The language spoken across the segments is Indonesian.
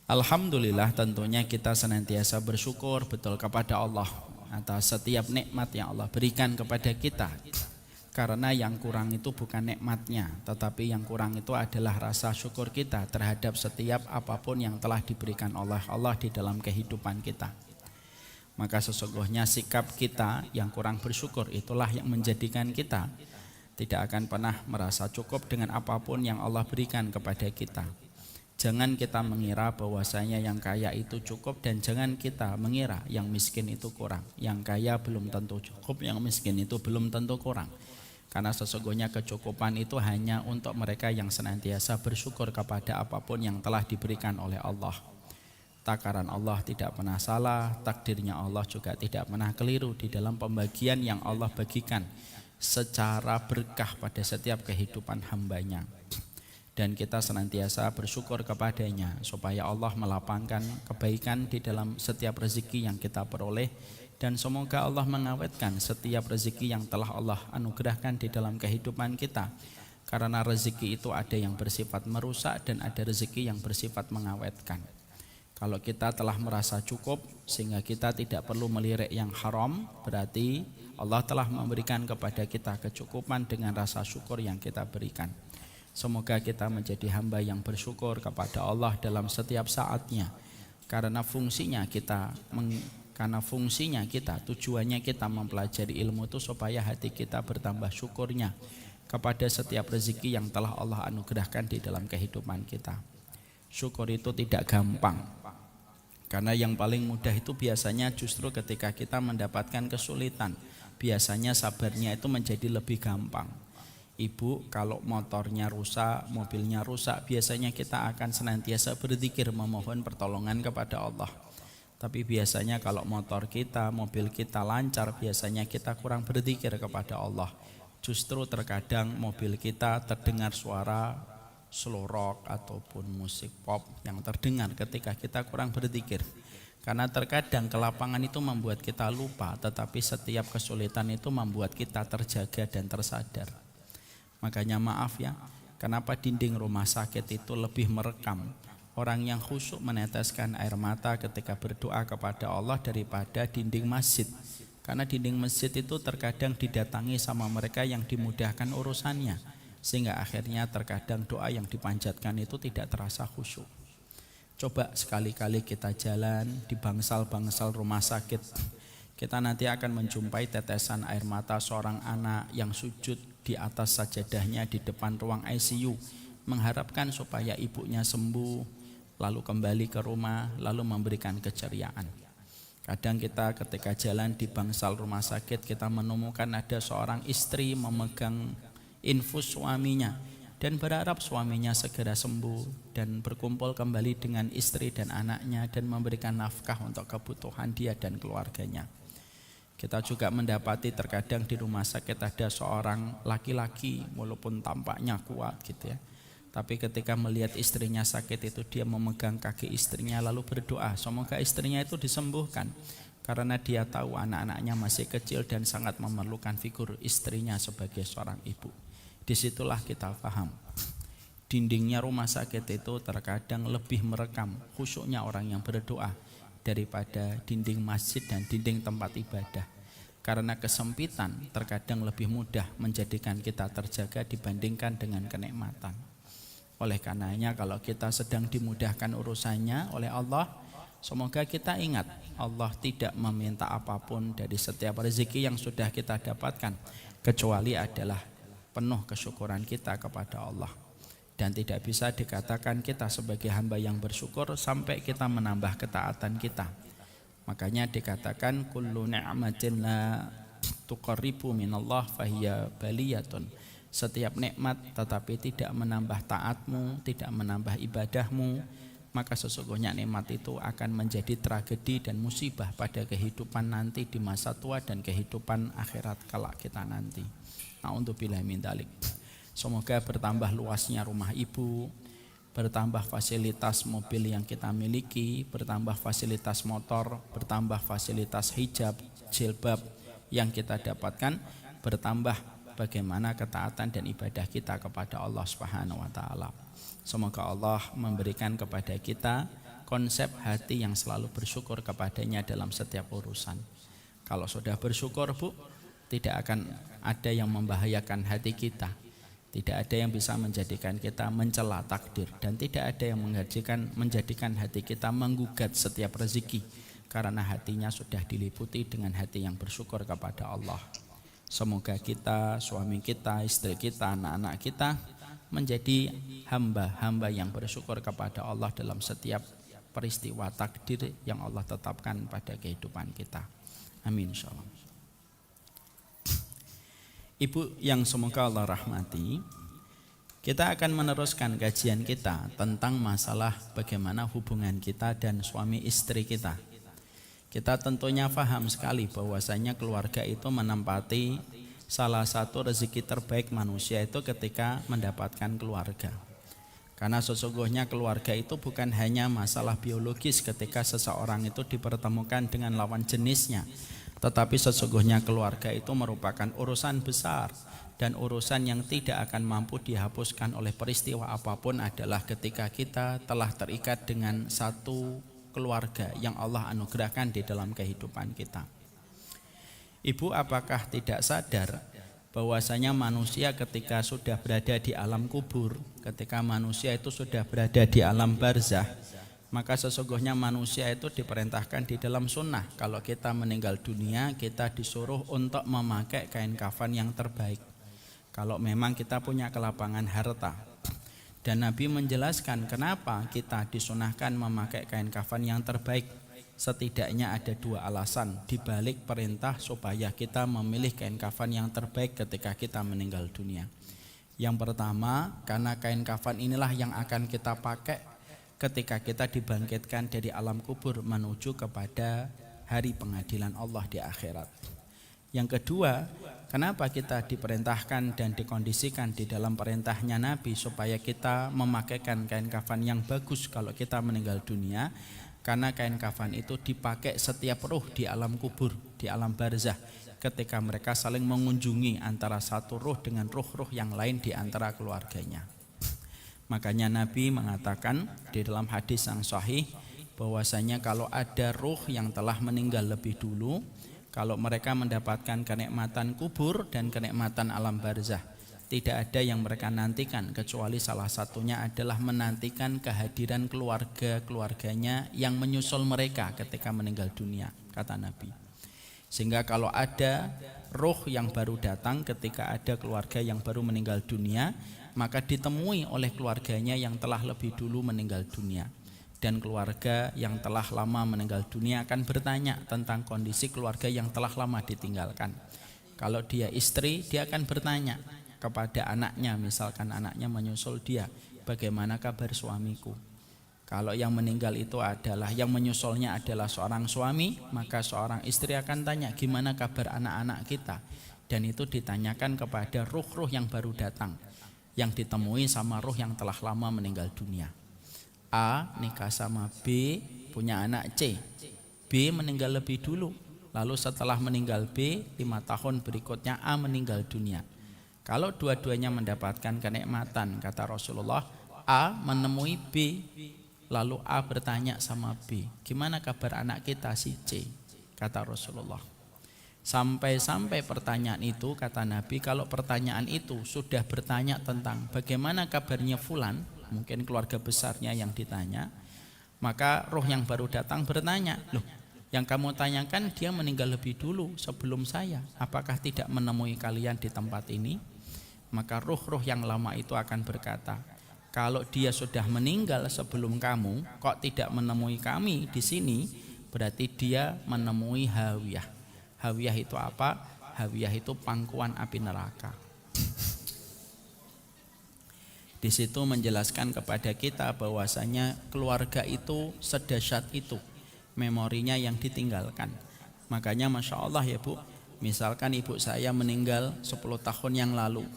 Alhamdulillah, tentunya kita senantiasa bersyukur betul kepada Allah atas setiap nikmat yang Allah berikan kepada kita. Karena yang kurang itu bukan nikmatnya, tetapi yang kurang itu adalah rasa syukur kita terhadap setiap apapun yang telah diberikan oleh Allah di dalam kehidupan kita. Maka sesungguhnya sikap kita yang kurang bersyukur itulah yang menjadikan kita tidak akan pernah merasa cukup dengan apapun yang Allah berikan kepada kita. Jangan kita mengira bahwasanya yang kaya itu cukup, dan jangan kita mengira yang miskin itu kurang. Yang kaya belum tentu cukup, yang miskin itu belum tentu kurang. Karena sesungguhnya kecukupan itu hanya untuk mereka yang senantiasa bersyukur kepada apapun yang telah diberikan oleh Allah. Takaran Allah tidak pernah salah, takdirnya Allah juga tidak pernah keliru di dalam pembagian yang Allah bagikan secara berkah pada setiap kehidupan hambanya. Dan kita senantiasa bersyukur kepadanya supaya Allah melapangkan kebaikan di dalam setiap rezeki yang kita peroleh, dan semoga Allah mengawetkan setiap rezeki yang telah Allah anugerahkan di dalam kehidupan kita. Karena rezeki itu ada yang bersifat merusak dan ada rezeki yang bersifat mengawetkan. Kalau kita telah merasa cukup sehingga kita tidak perlu melirik yang haram, berarti Allah telah memberikan kepada kita kecukupan dengan rasa syukur yang kita berikan. Semoga kita menjadi hamba yang bersyukur kepada Allah dalam setiap saatnya. Karena fungsinya kita, tujuannya kita mempelajari ilmu itu supaya hati kita bertambah syukurnya kepada setiap rezeki yang telah Allah anugerahkan di dalam kehidupan kita. Syukur itu tidak gampang. Karena yang paling mudah itu biasanya justru ketika kita mendapatkan kesulitan. Biasanya sabarnya itu menjadi lebih gampang. Ibu, kalau motornya rusak, mobilnya rusak, biasanya kita akan senantiasa berzikir memohon pertolongan kepada Allah. Tapi biasanya kalau motor kita, mobil kita lancar, biasanya kita kurang berzikir kepada Allah. Justru terkadang mobil kita terdengar suara slow rock ataupun musik pop yang terdengar ketika kita kurang berzikir. Karena terkadang kelapangan itu membuat kita lupa, tetapi setiap kesulitan itu membuat kita terjaga dan tersadar. Makanya maaf ya, kenapa dinding rumah sakit itu lebih merekam orang yang khusyuk meneteskan air mata ketika berdoa kepada Allah daripada dinding masjid. Karena dinding masjid itu terkadang didatangi sama mereka yang dimudahkan urusannya, sehingga akhirnya terkadang doa yang dipanjatkan itu tidak terasa khusyuk. Coba sekali-kali kita jalan di bangsal-bangsal rumah sakit, kita nanti akan menjumpai tetesan air mata seorang anak yang sujud di atas sajadahnya di depan ruang ICU, mengharapkan supaya ibunya sembuh, lalu kembali ke rumah, lalu memberikan keceriaan. Kadang kita ketika jalan di bangsal rumah sakit, kita menemukan ada seorang istri memegang infus suaminya dan berharap suaminya segera sembuh dan berkumpul kembali dengan istri dan anaknya dan memberikan nafkah untuk kebutuhan dia dan keluarganya. Kita juga mendapati terkadang di rumah sakit ada seorang laki-laki walaupun tampaknya kuat gitu ya, tapi ketika melihat istrinya sakit itu dia memegang kaki istrinya lalu berdoa semoga istrinya itu disembuhkan, karena dia tahu anak-anaknya masih kecil dan sangat memerlukan figur istrinya sebagai seorang ibu. Disitulah kita paham dindingnya rumah sakit itu terkadang lebih merekam khusyuknya orang yang berdoa daripada dinding masjid dan dinding tempat ibadah. Karena kesempitan terkadang lebih mudah menjadikan kita terjaga dibandingkan dengan kenikmatan. Oleh karenanya kalau kita sedang dimudahkan urusannya oleh Allah, semoga kita ingat Allah tidak meminta apapun dari setiap rezeki yang sudah kita dapatkan, kecuali adalah penuh kesyukuran kita kepada Allah. Dan tidak bisa dikatakan kita sebagai hamba yang bersyukur sampai kita menambah ketaatan kita. Makanya dikatakan kullu ni'matin la tuqarribu minallah fahiya baliyatun. Setiap nikmat tetapi tidak menambah taatmu, tidak menambah ibadahmu, maka sesungguhnya nikmat itu akan menjadi tragedi dan musibah pada kehidupan nanti di masa tua dan kehidupan akhirat kelak kita nanti. Na'udzubillahi min dzalik. Semoga bertambah luasnya rumah ibu, bertambah fasilitas mobil yang kita miliki, bertambah fasilitas motor, bertambah fasilitas hijab, jilbab yang kita dapatkan, bertambah bagaimana ketaatan dan ibadah kita kepada Allah Subhanahu wa taala. Semoga Allah memberikan kepada kita konsep hati yang selalu bersyukur kepadanya dalam setiap urusan. Kalau sudah bersyukur, Bu, tidak akan ada yang membahayakan hati kita. Tidak ada yang bisa menjadikan kita mencela takdir, dan tidak ada yang menjadikan hati kita menggugat setiap rezeki, karena hatinya sudah diliputi dengan hati yang bersyukur kepada Allah. Semoga kita, suami kita, istri kita, anak-anak kita menjadi hamba-hamba yang bersyukur kepada Allah dalam setiap peristiwa takdir yang Allah tetapkan pada kehidupan kita. Amin insyaallah. Ibu yang semoga Allah rahmati, kita akan meneruskan kajian kita tentang masalah bagaimana hubungan kita dan suami istri kita. Kita tentunya paham sekali bahwasanya keluarga itu menempati salah satu rezeki terbaik manusia itu ketika mendapatkan keluarga. Karena sesungguhnya keluarga itu bukan hanya masalah biologis ketika seseorang itu dipertemukan dengan lawan jenisnya, tetapi sesungguhnya keluarga itu merupakan urusan besar, dan urusan yang tidak akan mampu dihapuskan oleh peristiwa apapun adalah ketika kita telah terikat dengan satu keluarga yang Allah anugerahkan di dalam kehidupan kita. Ibu apakah tidak sadar bahwasanya manusia ketika sudah berada di alam kubur, ketika manusia itu sudah berada di alam barzah, maka sesungguhnya manusia itu diperintahkan di dalam sunnah, kalau kita meninggal dunia kita disuruh untuk memakai kain kafan yang terbaik kalau memang kita punya kelapangan harta. Dan Nabi menjelaskan kenapa kita disunahkan memakai kain kafan yang terbaik. Setidaknya ada dua alasan di balik perintah supaya kita memilih kain kafan yang terbaik ketika kita meninggal dunia. Yang pertama, karena kain kafan inilah yang akan kita pakai ketika kita dibangkitkan dari alam kubur menuju kepada hari pengadilan Allah di akhirat. Yang kedua, kenapa kita diperintahkan dan dikondisikan di dalam perintahnya Nabi supaya kita memakaikan kain kafan yang bagus kalau kita meninggal dunia? Karena kain kafan itu dipakai setiap ruh di alam kubur, di alam barzah, ketika mereka saling mengunjungi antara satu ruh dengan ruh-ruh yang lain di antara keluarganya. Makanya Nabi mengatakan di dalam hadis yang sahih bahwasanya kalau ada ruh yang telah meninggal lebih dulu, kalau mereka mendapatkan kenikmatan kubur dan kenikmatan alam barzah, tidak ada yang mereka nantikan kecuali salah satunya adalah menantikan kehadiran keluarga-keluarganya yang menyusul mereka ketika meninggal dunia, kata Nabi. Sehingga kalau ada ruh yang baru datang ketika ada keluarga yang baru meninggal dunia, maka ditemui oleh keluarganya yang telah lebih dulu meninggal dunia. Dan keluarga yang telah lama meninggal dunia akan bertanya tentang kondisi keluarga yang telah lama ditinggalkan. Kalau dia istri, dia akan bertanya kepada anaknya, misalkan anaknya menyusul dia, bagaimana kabar suamiku? Kalau yang meninggal itu adalah, yang menyusulnya adalah seorang suami, maka seorang istri akan tanya gimana kabar anak-anak kita. Dan itu ditanyakan kepada ruh-ruh yang baru datang, yang ditemui sama ruh yang telah lama meninggal dunia. A nikah sama B, punya anak C. B meninggal lebih dulu, lalu setelah meninggal B 5 tahun berikutnya A meninggal dunia. Kalau dua-duanya mendapatkan kenikmatan, kata Rasulullah, A menemui B, lalu A bertanya sama B, gimana kabar anak kita si C, kata Rasulullah. Sampai-sampai pertanyaan itu, kata Nabi, kalau pertanyaan itu sudah bertanya tentang bagaimana kabarnya fulan, mungkin keluarga besarnya yang ditanya, maka roh yang baru datang bertanya, loh yang kamu tanyakan dia meninggal lebih dulu sebelum saya, apakah tidak menemui kalian di tempat ini? Maka ruh-ruh yang lama itu akan berkata, kalau dia sudah meninggal sebelum kamu, kok tidak menemui kami di sini, berarti dia menemui hawiyah. Hawiyah itu apa? Hawiyah itu pangkuan api neraka. Di situ menjelaskan kepada kita bahwasanya keluarga itu sedahsyat itu memorinya yang ditinggalkan. Makanya Masya Allah ya Bu, misalkan ibu saya meninggal 10 tahun yang lalu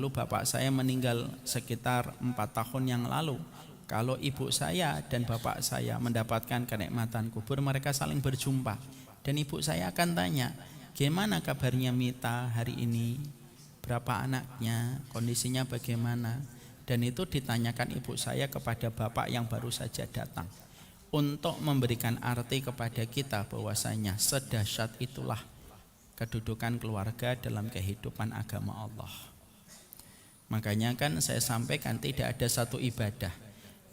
bapak saya meninggal sekitar 4 tahun yang lalu. Kalau ibu saya dan bapak saya mendapatkan kenikmatan kubur, mereka saling berjumpa. Dan ibu saya akan tanya, gimana kabarnya Mita hari ini? Berapa anaknya? Kondisinya bagaimana? Dan itu ditanyakan ibu saya kepada bapak yang baru saja datang. untuk memberikan arti kepada kita bahwasanya sedahsyat itulah kedudukan keluarga dalam kehidupan agama Allah. Makanya kan saya sampaikan tidak ada satu ibadah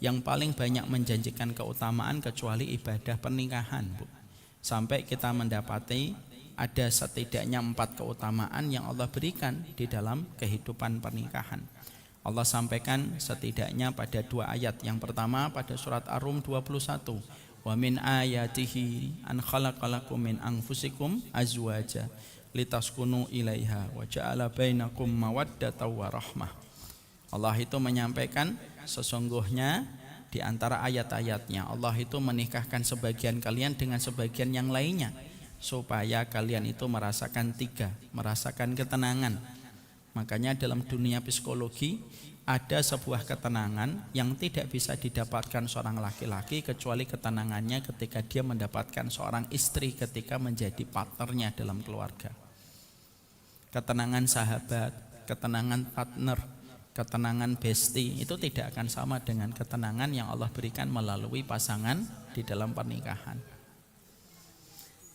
yang paling banyak menjanjikan keutamaan kecuali ibadah pernikahan, Bu. Sampai kita mendapati ada setidaknya 4 keutamaan yang Allah berikan di dalam kehidupan pernikahan. Allah sampaikan setidaknya pada 2 ayat. Yang pertama pada surat Ar-Rum 21. Wa min ayatihi an khalaqalakum min anfusikum azwaja litaskunu ilaiha wa ja'ala bainakum mawaddatan wa rahmah. Allah itu menyampaikan sesungguhnya di antara ayat-ayatnya Allah itu menikahkan sebagian kalian dengan sebagian yang lainnya supaya kalian itu merasakan merasakan ketenangan. Makanya dalam dunia psikologi ada sebuah ketenangan yang tidak bisa didapatkan seorang laki-laki kecuali ketenangannya ketika dia mendapatkan seorang istri ketika menjadi partnernya dalam keluarga. Ketenangan sahabat, ketenangan partner, ketenangan bestie itu tidak akan sama dengan ketenangan yang Allah berikan melalui pasangan di dalam pernikahan.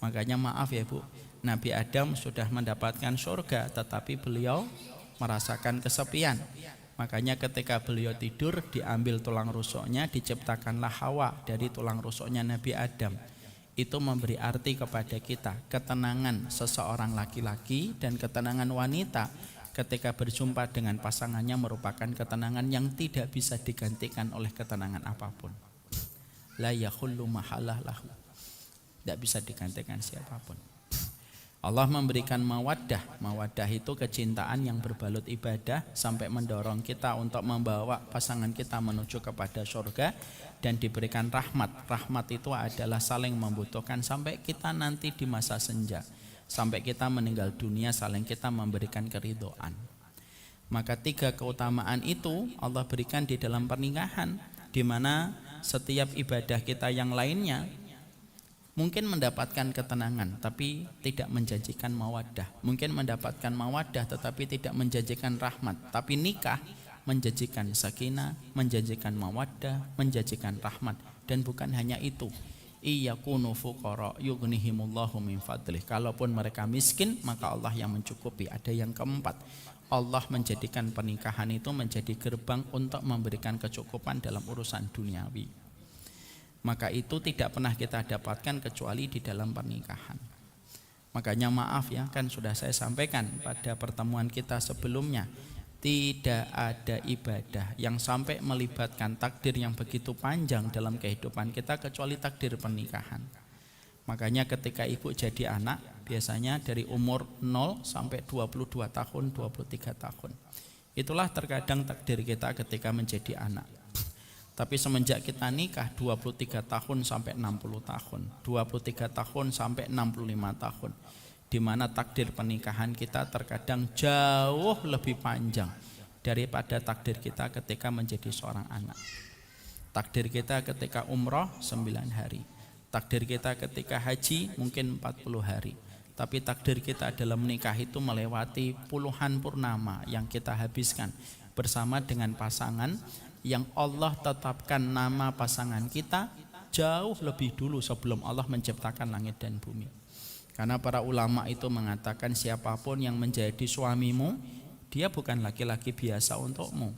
Makanya maaf ya Bu, Nabi Adam sudah mendapatkan surga tetapi beliau merasakan kesepian. Makanya ketika beliau tidur diambil tulang rusuknya, diciptakanlah Hawa dari tulang rusuknya Nabi Adam. Itu memberi arti kepada kita ketenangan seseorang laki-laki dan ketenangan wanita ketika berjumpa dengan pasangannya merupakan ketenangan yang tidak bisa digantikan oleh ketenangan apapun. La yakhullu mahalah lahu. Tidak bisa digantikan siapapun. Allah memberikan mawaddah. Mawaddah itu kecintaan yang berbalut ibadah sampai mendorong kita untuk membawa pasangan kita menuju kepada surga, dan diberikan rahmat. Rahmat itu adalah saling membutuhkan sampai kita nanti di masa senja, sampai kita meninggal dunia saling kita memberikan keridhaan. Maka 3 keutamaan itu Allah berikan di dalam pernikahan, di mana setiap ibadah kita yang lainnya mungkin mendapatkan ketenangan tapi tidak menjanjikan mawaddah. Mungkin mendapatkan mawaddah tetapi tidak menjanjikan rahmat. Tapi nikah menjanjikan sakinah, menjanjikan mawaddah, menjanjikan rahmat. Dan bukan hanya itu, iyakunu fuqara yughnihimullahu min fadlih. Kalaupun mereka miskin maka Allah yang mencukupi. Ada yang keempat, Allah menjadikan pernikahan itu menjadi gerbang untuk memberikan kecukupan dalam urusan duniawi. Maka itu tidak pernah kita dapatkan kecuali di dalam pernikahan. Makanya maaf ya, kan sudah saya sampaikan pada pertemuan kita sebelumnya, tidak ada ibadah yang sampai melibatkan takdir yang begitu panjang dalam kehidupan kita kecuali takdir pernikahan. Makanya ketika ibu jadi anak biasanya dari umur 0 sampai 22 tahun, 23 tahun. Itulah terkadang takdir kita ketika menjadi anak. Tapi semenjak kita nikah 23 tahun sampai 60 tahun, 23 tahun sampai 65 tahun, di mana takdir pernikahan kita terkadang jauh lebih panjang daripada takdir kita ketika menjadi seorang anak. Takdir kita ketika umroh 9 hari, takdir kita ketika haji mungkin 40 hari. Tapi takdir kita dalam menikah itu melewati puluhan purnama yang kita habiskan bersama dengan pasangan yang Allah tetapkan nama pasangan kita jauh lebih dulu sebelum Allah menciptakan langit dan bumi. Karena para ulama itu mengatakan siapapun yang menjadi suamimu, dia bukan laki-laki biasa untukmu.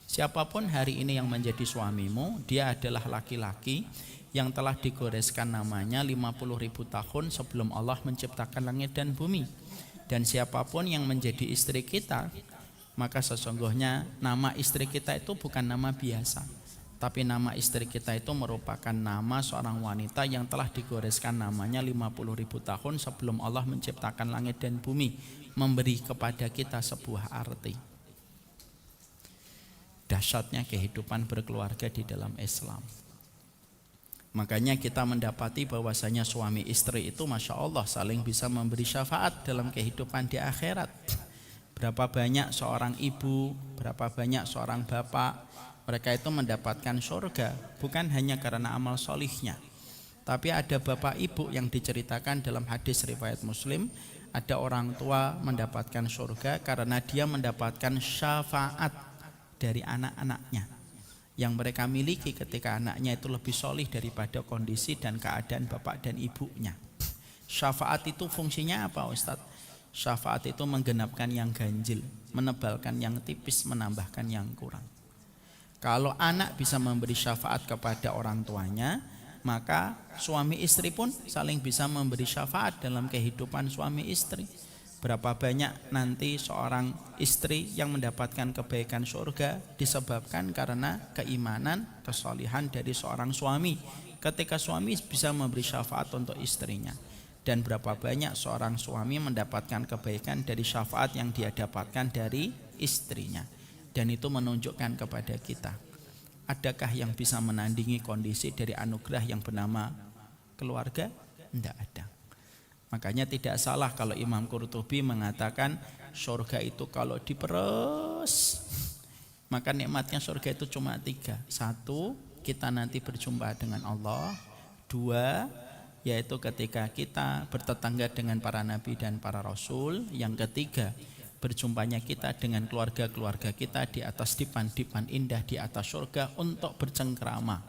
Siapapun hari ini yang menjadi suamimu, dia adalah laki-laki yang telah digoreskan namanya 50.000 tahun sebelum Allah menciptakan langit dan bumi. Dan siapapun yang menjadi istri kita, maka sesungguhnya nama istri kita itu bukan nama biasa, tapi nama istri kita itu merupakan nama seorang wanita yang telah digoreskan namanya 50.000 tahun sebelum Allah menciptakan langit dan bumi, memberi kepada kita sebuah arti. Dahsyatnya kehidupan berkeluarga di dalam Islam. Makanya kita mendapati bahwasanya suami istri itu Masya Allah saling bisa memberi syafaat dalam kehidupan di akhirat. Berapa banyak seorang ibu, berapa banyak seorang bapak, mereka itu mendapatkan surga bukan hanya karena amal solihnya. Tapi ada bapak ibu yang diceritakan dalam hadis riwayat Muslim, ada orang tua mendapatkan surga karena dia mendapatkan syafaat dari anak-anaknya. yang mereka miliki ketika anaknya itu lebih solih daripada kondisi dan keadaan bapak dan ibunya. Syafaat itu fungsinya apa Ustadz? Syafaat itu menggenapkan yang ganjil, menebalkan yang tipis, menambahkan yang kurang. Kalau anak bisa memberi syafaat kepada orang tuanya, maka suami istri pun saling bisa memberi syafaat dalam kehidupan suami istri. Berapa banyak nanti seorang istri yang mendapatkan kebaikan surga disebabkan karena keimanan, kesolihan dari seorang suami. Ketika suami bisa memberi syafaat untuk istrinya. Dan berapa banyak seorang suami mendapatkan kebaikan dari syafaat yang dia dapatkan dari istrinya. Dan itu menunjukkan kepada kita, adakah yang bisa menandingi kondisi dari anugerah yang bernama keluarga? Tidak ada. Makanya tidak salah kalau Imam Qurtubi mengatakan surga itu kalau diperes, maka nikmatnya surga itu cuma 3. 1, kita nanti berjumpa dengan Allah. 2, yaitu ketika kita bertetangga dengan para nabi dan para rasul. Yang ketiga, berjumpanya kita dengan keluarga-keluarga kita di atas dipan-dipan indah di atas surga untuk bercengkrama,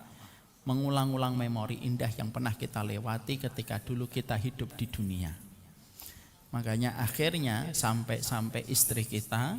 mengulang-ulang memori indah yang pernah kita lewati ketika dulu kita hidup di dunia. Makanya akhirnya sampai istri kita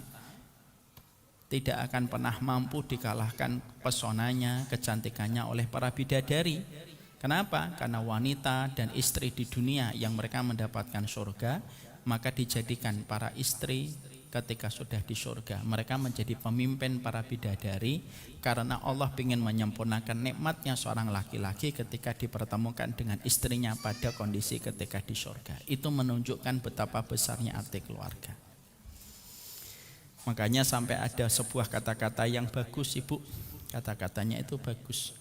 tidak akan pernah mampu dikalahkan pesonanya, kecantikannya oleh para bidadari. Kenapa? Karena wanita dan istri di dunia yang mereka mendapatkan surga, maka dijadikan para istri ketika sudah di surga, mereka menjadi pemimpin para bidadari, karena Allah ingin menyempurnakan nikmatnya seorang laki-laki ketika dipertemukan dengan istrinya pada kondisi ketika di surga. Itu menunjukkan betapa besarnya arti keluarga. Makanya sampai ada sebuah kata-kata yang bagus, Ibu. Kata-katanya itu bagus.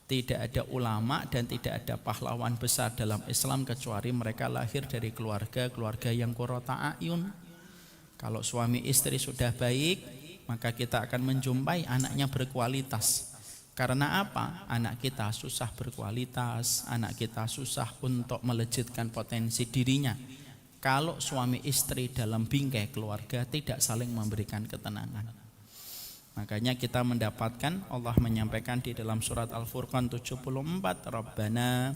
Tidak ada ulama dan tidak ada pahlawan besar dalam Islam kecuali mereka lahir dari keluarga yang qurrata a'yun. Kalau suami istri sudah baik, maka kita akan menjumpai anaknya berkualitas. Karena apa? Anak kita susah berkualitas, anak kita susah untuk melejitkan potensi dirinya. Kalau suami istri dalam bingkai keluarga tidak saling memberikan ketenangan. Makanya kita mendapatkan Allah menyampaikan di dalam surat Al-Furqan 74, Rabbana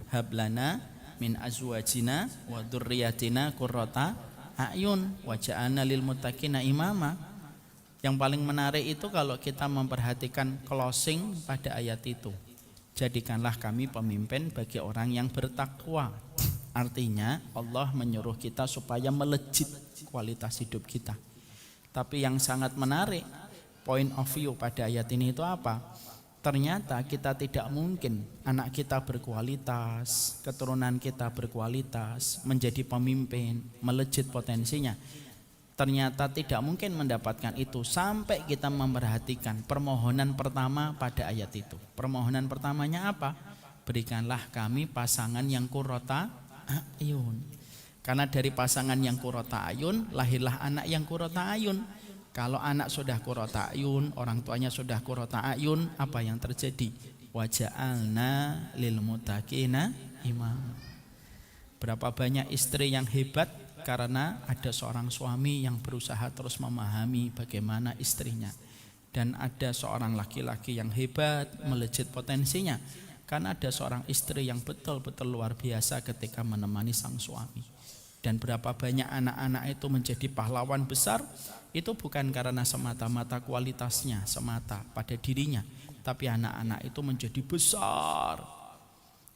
hablana min azwajina wa dzurriyyatina qurrata a'yun waj'alna lil muttaqina imama. Yang paling menarik itu kalau kita memperhatikan closing pada ayat itu. Jadikanlah kami pemimpin bagi orang yang bertakwa. Artinya Allah menyuruh kita supaya melejit kualitas hidup kita. Tapi yang sangat menarik, point of view pada ayat ini itu apa? Ternyata kita tidak mungkin anak kita berkualitas, keturunan kita berkualitas, menjadi pemimpin, melejit potensinya. Ternyata tidak mungkin mendapatkan itu sampai kita memperhatikan permohonan pertama pada ayat itu. Permohonan pertamanya apa? Berikanlah kami pasangan yang qurrata a'yun. Karena dari pasangan yang qurrata a'yun lahirlah anak yang qurrata a'yun. Kalau anak sudah qurrata a'yun, orang tuanya sudah qurrata a'yun, apa yang terjadi? Waja'alna lil muttaqina imam. Berapa banyak istri yang hebat karena ada seorang suami yang berusaha terus memahami bagaimana istrinya. Dan ada seorang laki-laki yang hebat melejit potensinya karena ada seorang istri yang betul-betul luar biasa ketika menemani sang suami. Dan berapa banyak anak-anak itu menjadi pahlawan besar, itu bukan karena semata-mata kualitasnya semata pada dirinya, tapi anak-anak itu menjadi besar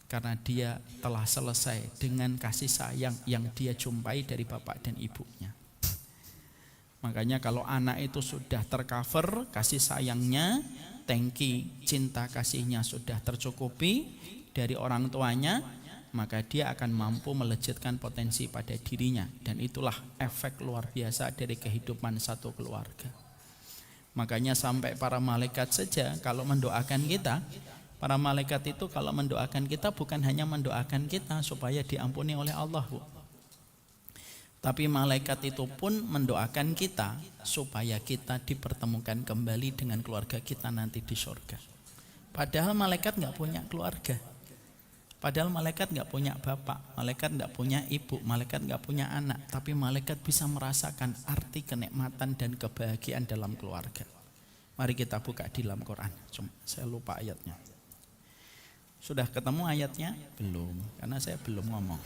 karena dia telah selesai dengan kasih sayang yang dia jumpai dari bapak dan ibunya. Makanya kalau anak itu sudah tercover kasih sayangnya, tangki cinta kasihnya sudah tercukupi dari orang tuanya, maka dia akan mampu melejitkan potensi pada dirinya. Dan itulah efek luar biasa dari kehidupan satu keluarga. Makanya sampai para malaikat saja kalau mendoakan kita, para malaikat itu kalau mendoakan kita bukan hanya mendoakan kita supaya diampuni oleh Allah, Bu. Tapi malaikat itu pun mendoakan kita supaya kita dipertemukan kembali dengan keluarga kita nanti di surga. Padahal malaikat gak punya keluarga. Padahal malaikat gak punya bapak, malaikat gak punya ibu, malaikat gak punya anak. Tapi malaikat bisa merasakan arti kenikmatan dan kebahagiaan dalam keluarga. Mari kita buka di dalam Quran. Cuma saya lupa ayatnya. Sudah ketemu ayatnya? Belum, karena saya belum ngomong.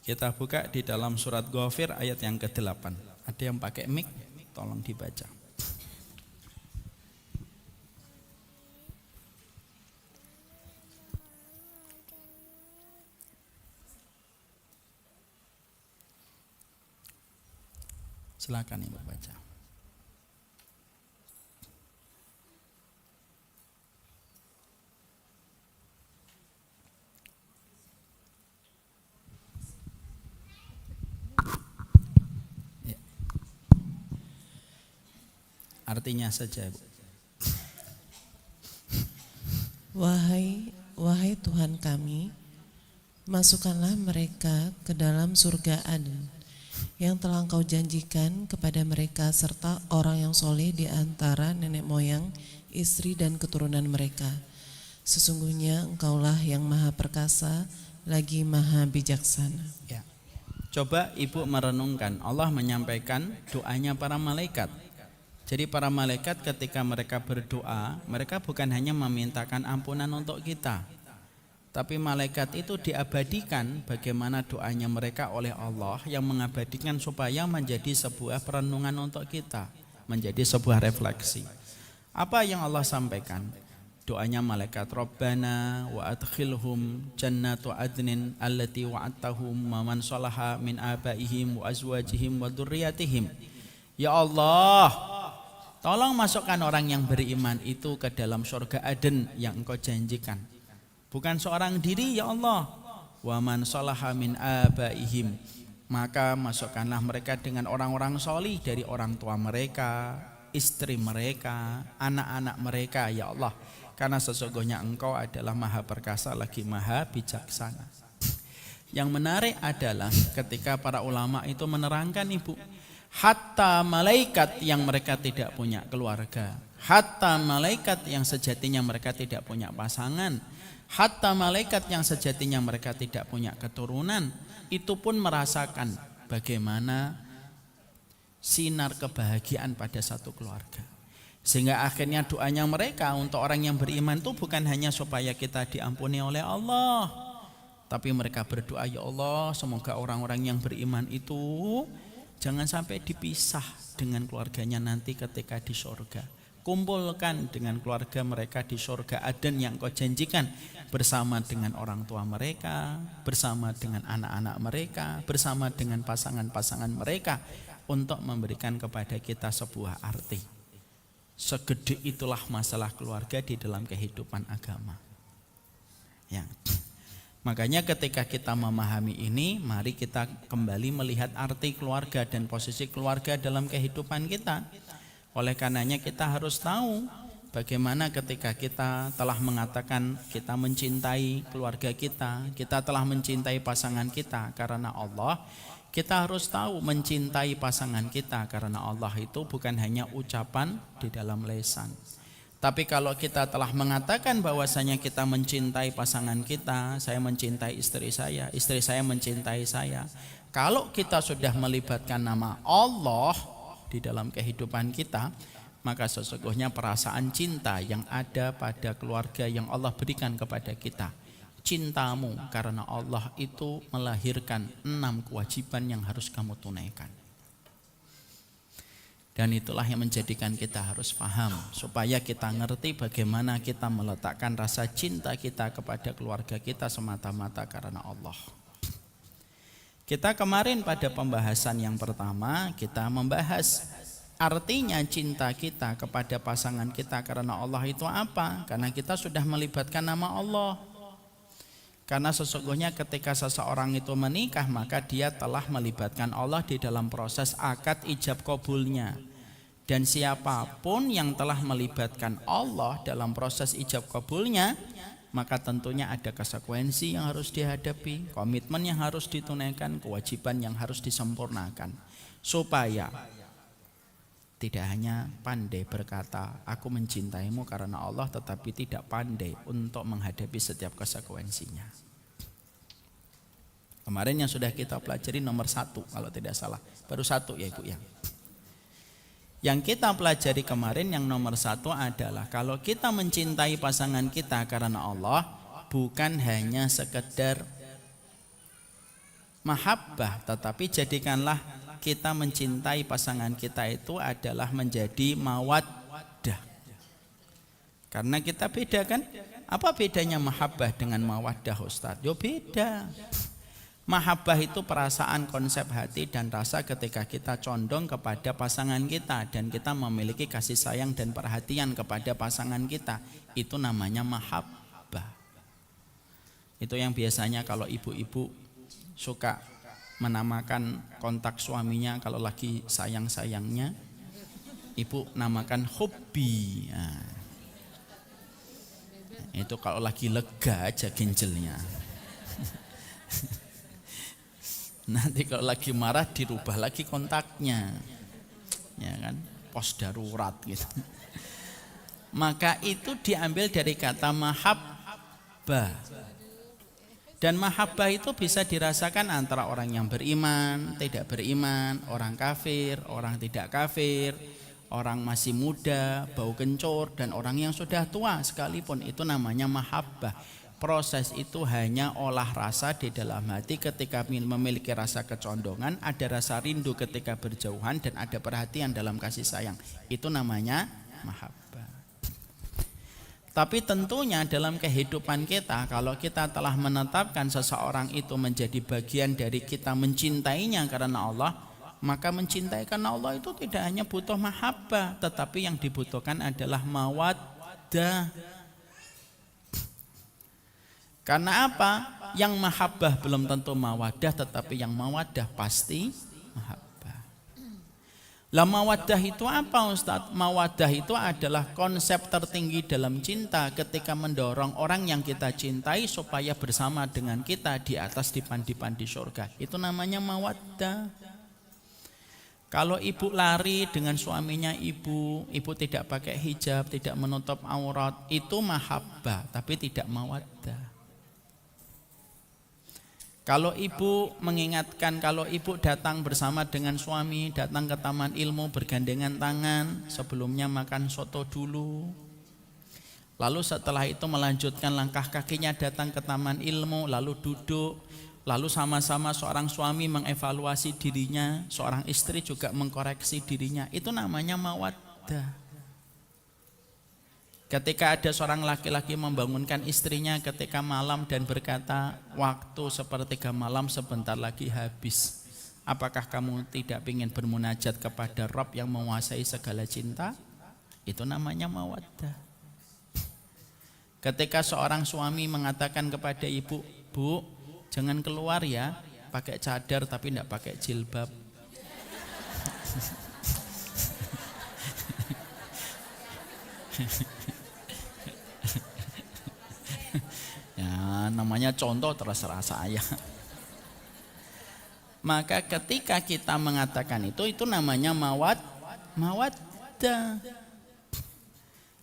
Kita buka di dalam surat Ghafir ayat yang ke-8. Ada yang pakai mic? Tolong dibaca. Silakan Ibu baca. Ya. Artinya saja, Bu. Wahai Tuhan kami, masukkanlah mereka ke dalam surga Aden yang telah Engkau janjikan kepada mereka serta orang yang soleh di antara nenek moyang, istri dan keturunan mereka. Sesungguhnya Engkaulah yang maha perkasa lagi maha bijaksana. Ya. Coba Ibu merenungkan, Allah menyampaikan doanya para malaikat. Jadi para malaikat ketika mereka berdoa, mereka bukan hanya memintakan ampunan untuk kita, tapi malaikat itu diabadikan bagaimana doanya mereka oleh Allah yang mengabadikan supaya menjadi sebuah perenungan untuk kita, menjadi sebuah refleksi. Apa yang Allah sampaikan? Doanya malaikat, Rabbana wa adkhilhum jannatu adnin allati wa'adtahum man salaha min abaihim wa azwajihim wa dzurriyyatihim. Ya Allah, tolong masukkan orang yang beriman itu ke dalam surga Aden yang Engkau janjikan. Bukan seorang diri, ya Allah. Wa man salaha min abaihim, maka masukkanlah mereka dengan orang-orang solih dari orang tua mereka, istri mereka, anak-anak mereka, ya Allah. Karena sesungguhnya Engkau adalah maha perkasa lagi maha bijaksana. Yang menarik adalah ketika para ulama itu menerangkan, Ibu, hatta malaikat yang mereka tidak punya keluarga, hatta malaikat yang sejatinya mereka tidak punya pasangan, hatta malaikat yang sejatinya mereka tidak punya keturunan, itu pun merasakan bagaimana sinar kebahagiaan pada satu keluarga. Sehingga akhirnya doanya mereka untuk orang yang beriman itu bukan hanya supaya kita diampuni oleh Allah, tapi mereka berdoa, ya Allah, semoga orang-orang yang beriman itu jangan sampai dipisah dengan keluarganya nanti ketika di surga. Kumpulkan dengan keluarga mereka di surga Aden yang Kau janjikan, bersama dengan orang tua mereka, bersama dengan anak-anak mereka, bersama dengan pasangan-pasangan mereka, untuk memberikan kepada kita sebuah arti. Segede itulah masalah keluarga di dalam kehidupan agama. Ya. Makanya ketika kita memahami ini, mari kita kembali melihat arti keluarga dan posisi keluarga dalam kehidupan kita. Oleh karenanya kita harus tahu bagaimana ketika kita telah mengatakan kita mencintai keluarga kita telah mencintai pasangan kita karena Allah. Kita harus tahu mencintai pasangan kita karena Allah itu bukan hanya ucapan di dalam lisan. Tapi kalau kita telah mengatakan bahwasanya kita mencintai pasangan kita, saya mencintai istri saya mencintai saya. Kalau kita sudah melibatkan nama Allah di dalam kehidupan kita, maka sesungguhnya perasaan cinta yang ada pada keluarga yang Allah berikan kepada kita, cintamu karena Allah itu melahirkan 6 kewajiban yang harus kamu tunaikan. Dan itulah yang menjadikan kita harus paham, supaya kita ngerti bagaimana kita meletakkan rasa cinta kita kepada keluarga kita semata-mata karena Allah. Kita kemarin pada pembahasan yang pertama, kita membahas artinya cinta kita kepada pasangan kita karena Allah itu apa? Karena kita sudah melibatkan nama Allah. Karena sesungguhnya ketika seseorang itu menikah, maka dia telah melibatkan Allah di dalam proses akad ijab kabulnya. Dan siapapun yang telah melibatkan Allah dalam proses ijab kabulnya, maka tentunya ada konsekuensi yang harus dihadapi, komitmen yang harus ditunaikan, kewajiban yang harus disempurnakan. Supaya Tidak hanya pandai berkata, aku mencintaimu karena Allah, tetapi tidak pandai untuk menghadapi setiap konsekuensinya. Kemarin yang sudah kita pelajari nomor 1 kalau tidak salah. Baru 1 ya Ibu ya. Yang kita pelajari kemarin yang nomor 1 adalah kalau kita mencintai pasangan kita karena Allah, bukan hanya sekedar mahabbah, tetapi jadikanlah kita mencintai pasangan kita itu adalah menjadi mawaddah. Karena kita beda kan? Apa bedanya mahabbah dengan mawaddah Ustaz? Yo beda. Mahabbah itu perasaan, konsep hati dan rasa ketika kita condong kepada pasangan kita dan kita memiliki kasih sayang dan perhatian kepada pasangan kita. Itu namanya mahabbah. Itu yang biasanya kalau ibu-ibu suka menamakan kontak suaminya kalau lagi sayang-sayangnya, ibu namakan hobi. Nah, itu kalau lagi lega aja ginjelnya. Nanti kalau lagi marah dirubah lagi kontaknya, ya kan, pos darurat gitu. Maka itu diambil dari kata mahabbah. Dan mahabbah itu bisa dirasakan antara orang yang beriman, tidak beriman, orang kafir, orang tidak kafir, orang masih muda, bau kencur, dan orang yang sudah tua sekalipun. Itu namanya mahabbah. Proses itu hanya olah rasa di dalam hati ketika memiliki rasa kecondongan, ada rasa rindu ketika berjauhan, dan ada perhatian dalam kasih sayang. Itu namanya mahabbah. Tapi tentunya dalam kehidupan kita, kalau kita telah menetapkan seseorang itu menjadi bagian dari kita mencintainya karena Allah, maka mencintai karena Allah itu tidak hanya butuh mahabbah, tetapi yang dibutuhkan adalah mawaddah. Karena apa? Yang mahabbah belum tentu mawaddah, tetapi yang mawaddah pasti mahabbah. Lah mawaddah itu apa Ustadz? Mawaddah itu adalah konsep tertinggi dalam cinta ketika mendorong orang yang kita cintai supaya bersama dengan kita di atas dipan-dipan di surga. Itu namanya mawaddah. Kalau ibu lari dengan suaminya ibu tidak pakai hijab, tidak menutup aurat, itu mahabbah tapi tidak mawaddah. Kalau ibu mengingatkan, kalau ibu datang bersama dengan suami, datang ke taman ilmu bergandengan tangan, sebelumnya makan soto dulu, lalu setelah itu melanjutkan langkah kakinya datang ke taman ilmu, lalu duduk, lalu sama-sama seorang suami mengevaluasi dirinya, seorang istri juga mengkoreksi dirinya, itu namanya mawaddah. Ketika ada seorang laki-laki membangunkan istrinya ketika malam dan berkata, waktu sepertiga malam sebentar lagi habis. Apakah kamu tidak ingin bermunajat kepada Rabb yang menguasai segala cinta? Itu namanya mawaddah. Ketika seorang suami mengatakan kepada ibu, Bu, jangan keluar ya, pakai cadar tapi tidak pakai jilbab. Ya, namanya contoh terserah saya. Maka ketika kita mengatakan itu namanya mawaddah.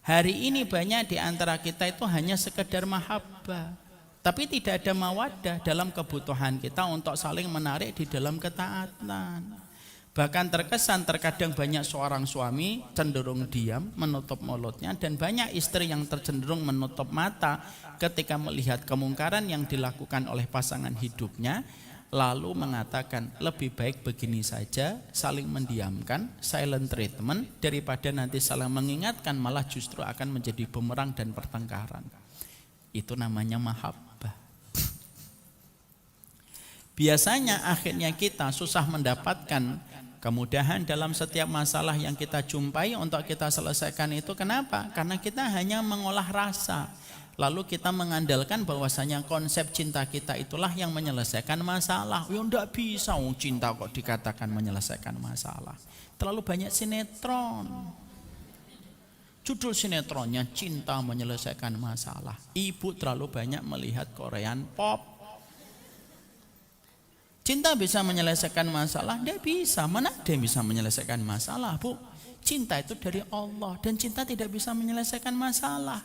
Hari ini banyak di antara kita itu hanya sekedar mahabbah, tapi tidak ada mawaddah dalam kebutuhan kita untuk saling menarik di dalam ketaatan. Bahkan terkadang banyak seorang suami cenderung diam, menutup mulutnya, dan banyak istri yang cenderung menutup mata ketika melihat kemungkaran yang dilakukan oleh pasangan hidupnya, lalu mengatakan lebih baik begini saja, saling mendiamkan, silent treatment, daripada nanti saling mengingatkan malah justru akan menjadi bumerang dan pertengkaran. Itu namanya mahabbah. Biasanya akhirnya kita susah mendapatkan kemudahan dalam setiap masalah yang kita jumpai untuk kita selesaikan itu. Kenapa? Karena kita hanya mengolah rasa. Lalu kita mengandalkan bahwasanya konsep cinta kita itulah yang menyelesaikan masalah. Ya enggak bisa cinta kok dikatakan menyelesaikan masalah. Terlalu banyak sinetron. Judul sinetronnya cinta menyelesaikan masalah. Ibu terlalu banyak melihat Korean pop. Cinta bisa menyelesaikan masalah? Tidak bisa. Mana ada yang bisa menyelesaikan masalah, Bu? Cinta itu dari Allah dan cinta tidak bisa menyelesaikan masalah.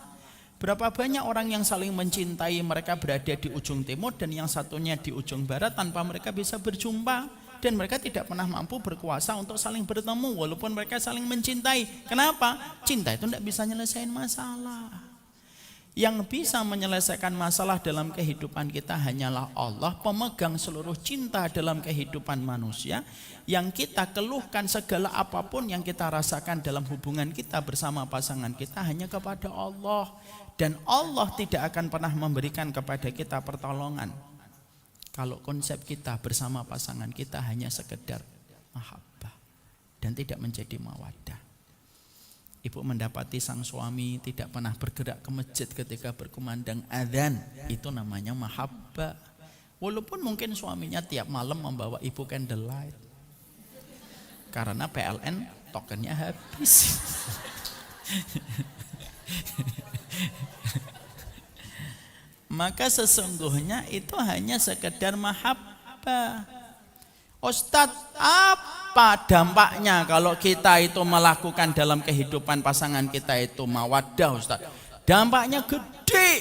Berapa banyak orang yang saling mencintai, mereka berada di ujung timur dan yang satunya di ujung barat tanpa mereka bisa berjumpa. Dan mereka tidak pernah mampu berkuasa untuk saling bertemu walaupun mereka saling mencintai. Kenapa? Cinta itu tidak bisa menyelesaikan masalah. Yang bisa menyelesaikan masalah dalam kehidupan kita hanyalah Allah, pemegang seluruh cinta dalam kehidupan manusia. Yang kita keluhkan segala apapun yang kita rasakan dalam hubungan kita bersama pasangan kita hanya kepada Allah. Dan Allah tidak akan pernah memberikan kepada kita pertolongan kalau konsep kita bersama pasangan kita hanya sekedar mahabbah dan tidak menjadi mawaddah. Ibu mendapati sang suami tidak pernah bergerak ke masjid ketika berkumandang adzan, itu namanya mahabbah. Walaupun mungkin suaminya tiap malam membawa ibu candlelight karena PLN tokennya habis. Maka sesungguhnya itu hanya sekedar mahabbah. Ustadz, apa dampaknya kalau kita itu melakukan dalam kehidupan pasangan kita itu mawaddah, Ustadz? Dampaknya gede.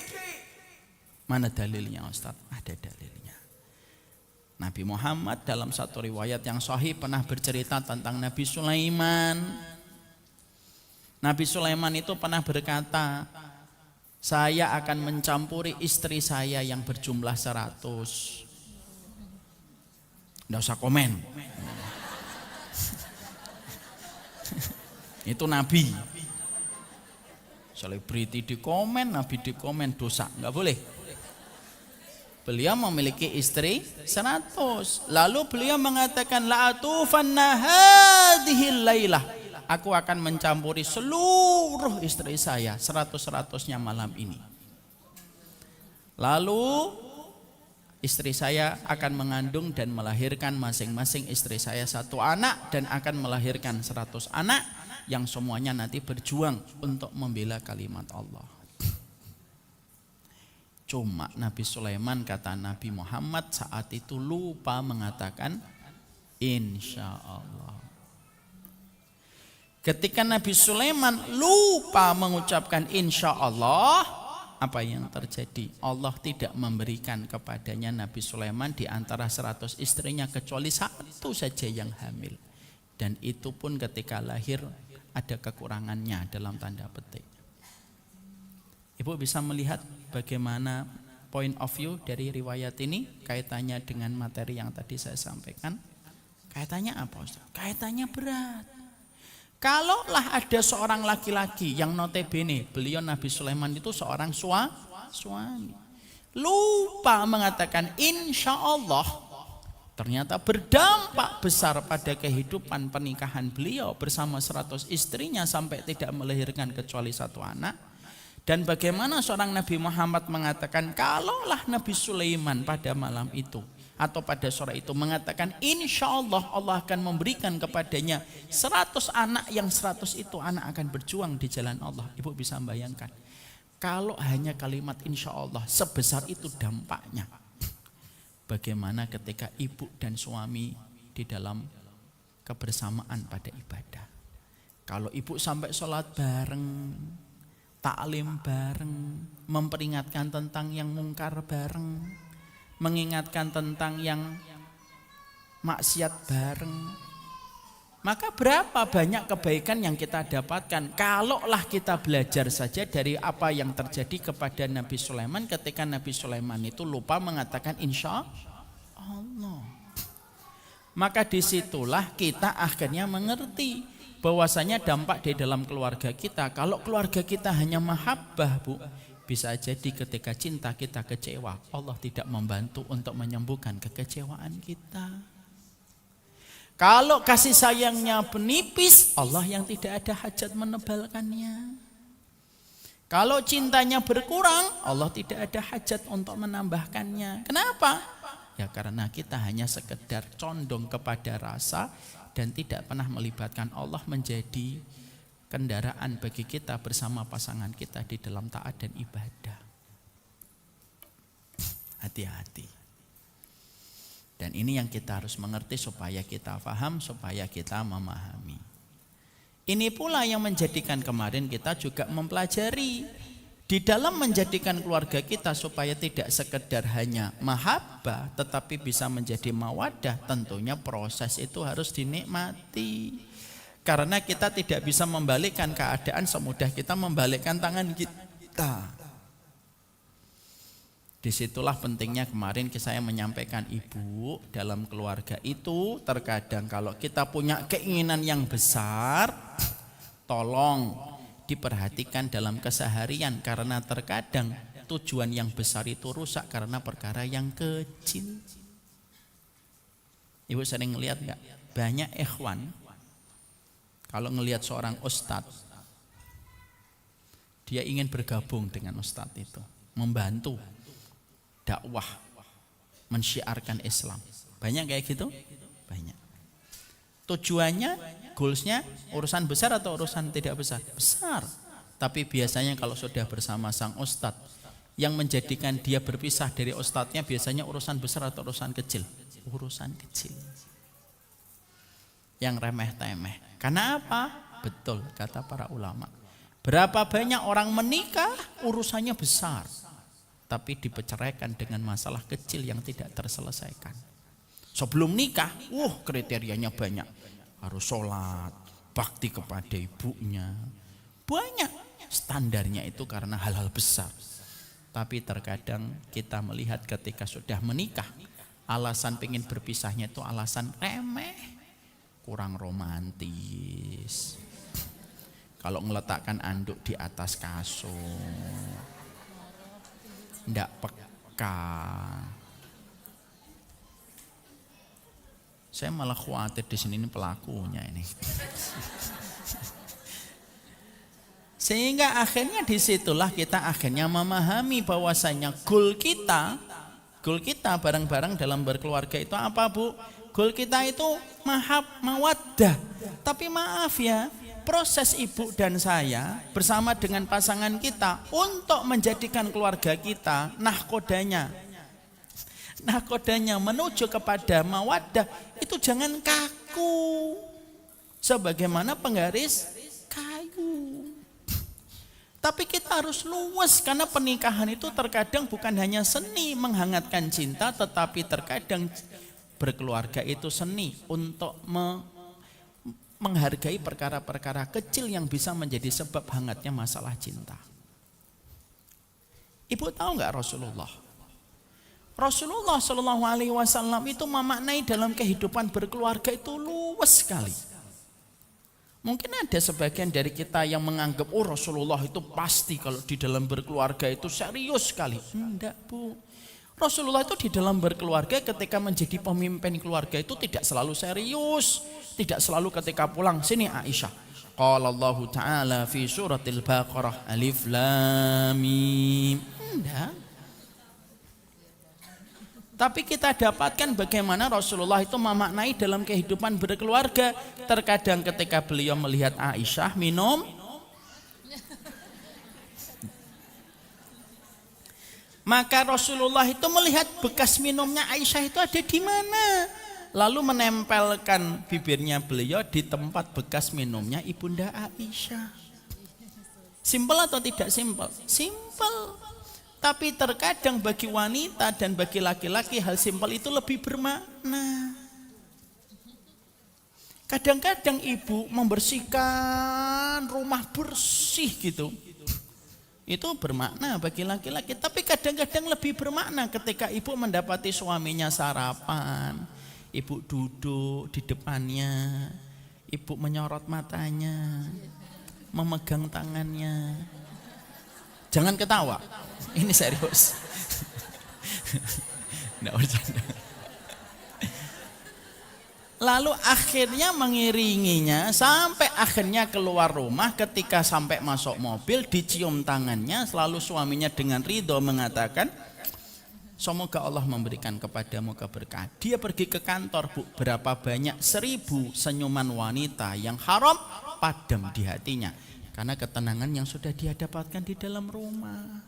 Mana dalilnya, Ustadz? Ada dalilnya. Nabi Muhammad dalam satu riwayat yang sahih pernah bercerita tentang Nabi Sulaiman. Nabi Sulaiman itu pernah berkata, saya akan mencampuri istri saya yang berjumlah 100. Nggak usah komen. Itu Nabi. Selebriti di komen, Nabi di komen, dosa. Nggak boleh. Beliau memiliki istri 100. Lalu beliau mengatakan, la'atufanna hadhil lailah. Aku akan mencampuri seluruh istri saya 100-100-nya malam ini. Lalu istri saya akan mengandung dan melahirkan masing-masing istri saya 1 anak dan akan melahirkan 100 anak yang semuanya nanti berjuang untuk membela kalimat Allah. Cuma Nabi Sulaiman, kata Nabi Muhammad, saat itu lupa mengatakan insya Allah. Ketika Nabi Sulaiman lupa mengucapkan insya Allah, apa yang terjadi? Allah tidak memberikan kepadanya Nabi Sulaiman di antara 100 istrinya kecuali 1 saja yang hamil. Dan itu pun ketika lahir ada kekurangannya dalam tanda petik. Ibu bisa melihat bagaimana point of view dari riwayat ini kaitannya dengan materi yang tadi saya sampaikan. Kaitannya apa, Ustaz? Kaitannya berat. Kalaulah ada seorang laki-laki yang notabene beliau Nabi Sulaiman itu seorang suami, lupa mengatakan insya Allah, ternyata berdampak besar pada kehidupan pernikahan beliau bersama 100 istrinya sampai tidak melahirkan kecuali 1 anak. Dan bagaimana seorang Nabi Muhammad mengatakan kalaulah Nabi Sulaiman pada malam itu atau pada sore itu mengatakan insya Allah, Allah akan memberikan kepadanya 100 anak yang 100 itu anak akan berjuang di jalan Allah. Ibu bisa bayangkan kalau hanya kalimat insya Allah sebesar itu dampaknya. Bagaimana ketika ibu dan suami di dalam kebersamaan pada ibadah. Kalau ibu sampai sholat bareng, taklim bareng, memperingatkan tentang yang mungkar bareng, mengingatkan tentang yang maksiat bareng, maka berapa banyak kebaikan yang kita dapatkan kalaulah kita belajar saja dari apa yang terjadi kepada Nabi Sulaiman ketika Nabi Sulaiman itu lupa mengatakan insya Allah. Maka disitulah kita akhirnya mengerti bahwasanya dampak di dalam keluarga kita, kalau keluarga kita hanya mahabbah, Bu, bisa jadi ketika cinta kita kecewa, Allah tidak membantu untuk menyembuhkan kekecewaan kita. Kalau kasih sayangnya penipis, Allah yang tidak ada hajat menebalkannya. Kalau cintanya berkurang, Allah tidak ada hajat untuk menambahkannya. Kenapa? Ya karena kita hanya sekedar condong kepada rasa dan tidak pernah melibatkan Allah menjadi kendaraan bagi kita bersama pasangan kita di dalam taat dan ibadah. Hati-hati. Dan ini yang kita harus mengerti supaya kita paham, supaya kita memahami. Ini pula yang menjadikan kemarin kita juga mempelajari di dalam menjadikan keluarga kita supaya tidak sekedar hanya mahabbah tetapi bisa menjadi mawaddah, tentunya proses itu harus dinikmati. Karena kita tidak bisa membalikkan keadaan semudah kita membalikkan tangan kita. Disitulah pentingnya kemarin saya menyampaikan, ibu, dalam keluarga itu terkadang kalau kita punya keinginan yang besar, tolong diperhatikan dalam keseharian, karena terkadang tujuan yang besar itu rusak karena perkara yang kecil. Ibu sering ngelihat nggak? Banyak ikhwan kalau ngelihat seorang ustadz, dia ingin bergabung dengan ustadz itu, membantu dakwah, mensyiarkan Islam. Banyak kayak gitu? Banyak. Tujuannya, goalsnya urusan besar atau urusan tidak besar? Besar. Tapi biasanya kalau sudah bersama sang ustadz, yang menjadikan dia berpisah dari ustadznya biasanya urusan besar atau urusan kecil? Urusan kecil. Yang remeh-temeh. Karena apa? Betul kata para ulama. Berapa banyak orang menikah urusannya besar, tapi diperceraikan dengan masalah kecil yang tidak terselesaikan. Sebelum nikah, kriterianya banyak. Harus sholat, bakti kepada ibunya. Banyak standarnya itu karena hal-hal besar. Tapi terkadang kita melihat ketika sudah menikah, alasan pengen berpisahnya itu alasan remeh, kurang romantis. Kalau ngeletakkan anduk di atas kasur, ndak peka. Saya malah khawatir di sini ini pelakunya ini. Sehingga akhirnya disitulah kita akhirnya memahami bahwasanya goal kita bareng-bareng dalam berkeluarga itu apa, Bu? Goal kita itu mawaddah. Tapi maaf ya, proses ibu dan saya bersama dengan pasangan kita untuk menjadikan keluarga kita nahkodanya menuju kepada mawaddah itu jangan kaku sebagaimana penggaris kayu. Tapi kita harus luwes, karena pernikahan itu terkadang bukan hanya seni menghangatkan cinta, tetapi terkadang berkeluarga itu seni untuk menghargai perkara-perkara kecil yang bisa menjadi sebab hangatnya masalah cinta. Ibu tahu nggak Rasulullah Shallallahu Alaihi Wasallam itu memaknai dalam kehidupan berkeluarga itu luas sekali. Mungkin ada sebagian dari kita yang menganggap Rasulullah itu pasti kalau di dalam berkeluarga itu serius sekali. Enggak, Bu. Rasulullah itu di dalam berkeluarga ketika menjadi pemimpin keluarga itu tidak selalu serius, tidak selalu ketika pulang sini Aisyah. Qala Allah Ta'ala fi suratil Baqarah alif lam mim. Enggak. Tapi kita dapatkan bagaimana Rasulullah itu memaknai dalam kehidupan berkeluarga. Terkadang ketika beliau melihat Aisyah minum, maka Rasulullah itu melihat bekas minumnya Aisyah itu ada di mana. Lalu menempelkan bibirnya beliau di tempat bekas minumnya ibunda Aisyah. Simpel atau tidak simpel? Simpel. Tapi terkadang bagi wanita dan bagi laki-laki hal simpel itu lebih bermakna. Kadang-kadang ibu membersihkan rumah bersih gitu, itu bermakna bagi laki-laki. Tapi kadang-kadang lebih bermakna ketika ibu mendapati suaminya sarapan, ibu duduk di depannya, ibu menyorot matanya, memegang tangannya. Jangan ketawa, ini serius. Nggak bercanda. Lalu akhirnya mengiringinya sampai akhirnya keluar rumah. Ketika sampai masuk mobil dicium tangannya, selalu suaminya dengan ridho mengatakan, semoga Allah memberikan kepadamu keberkahan. Dia pergi ke kantor, Bu, berapa banyak 1000 senyuman wanita yang haram padam di hatinya karena ketenangan yang sudah dia dapatkan di dalam rumah.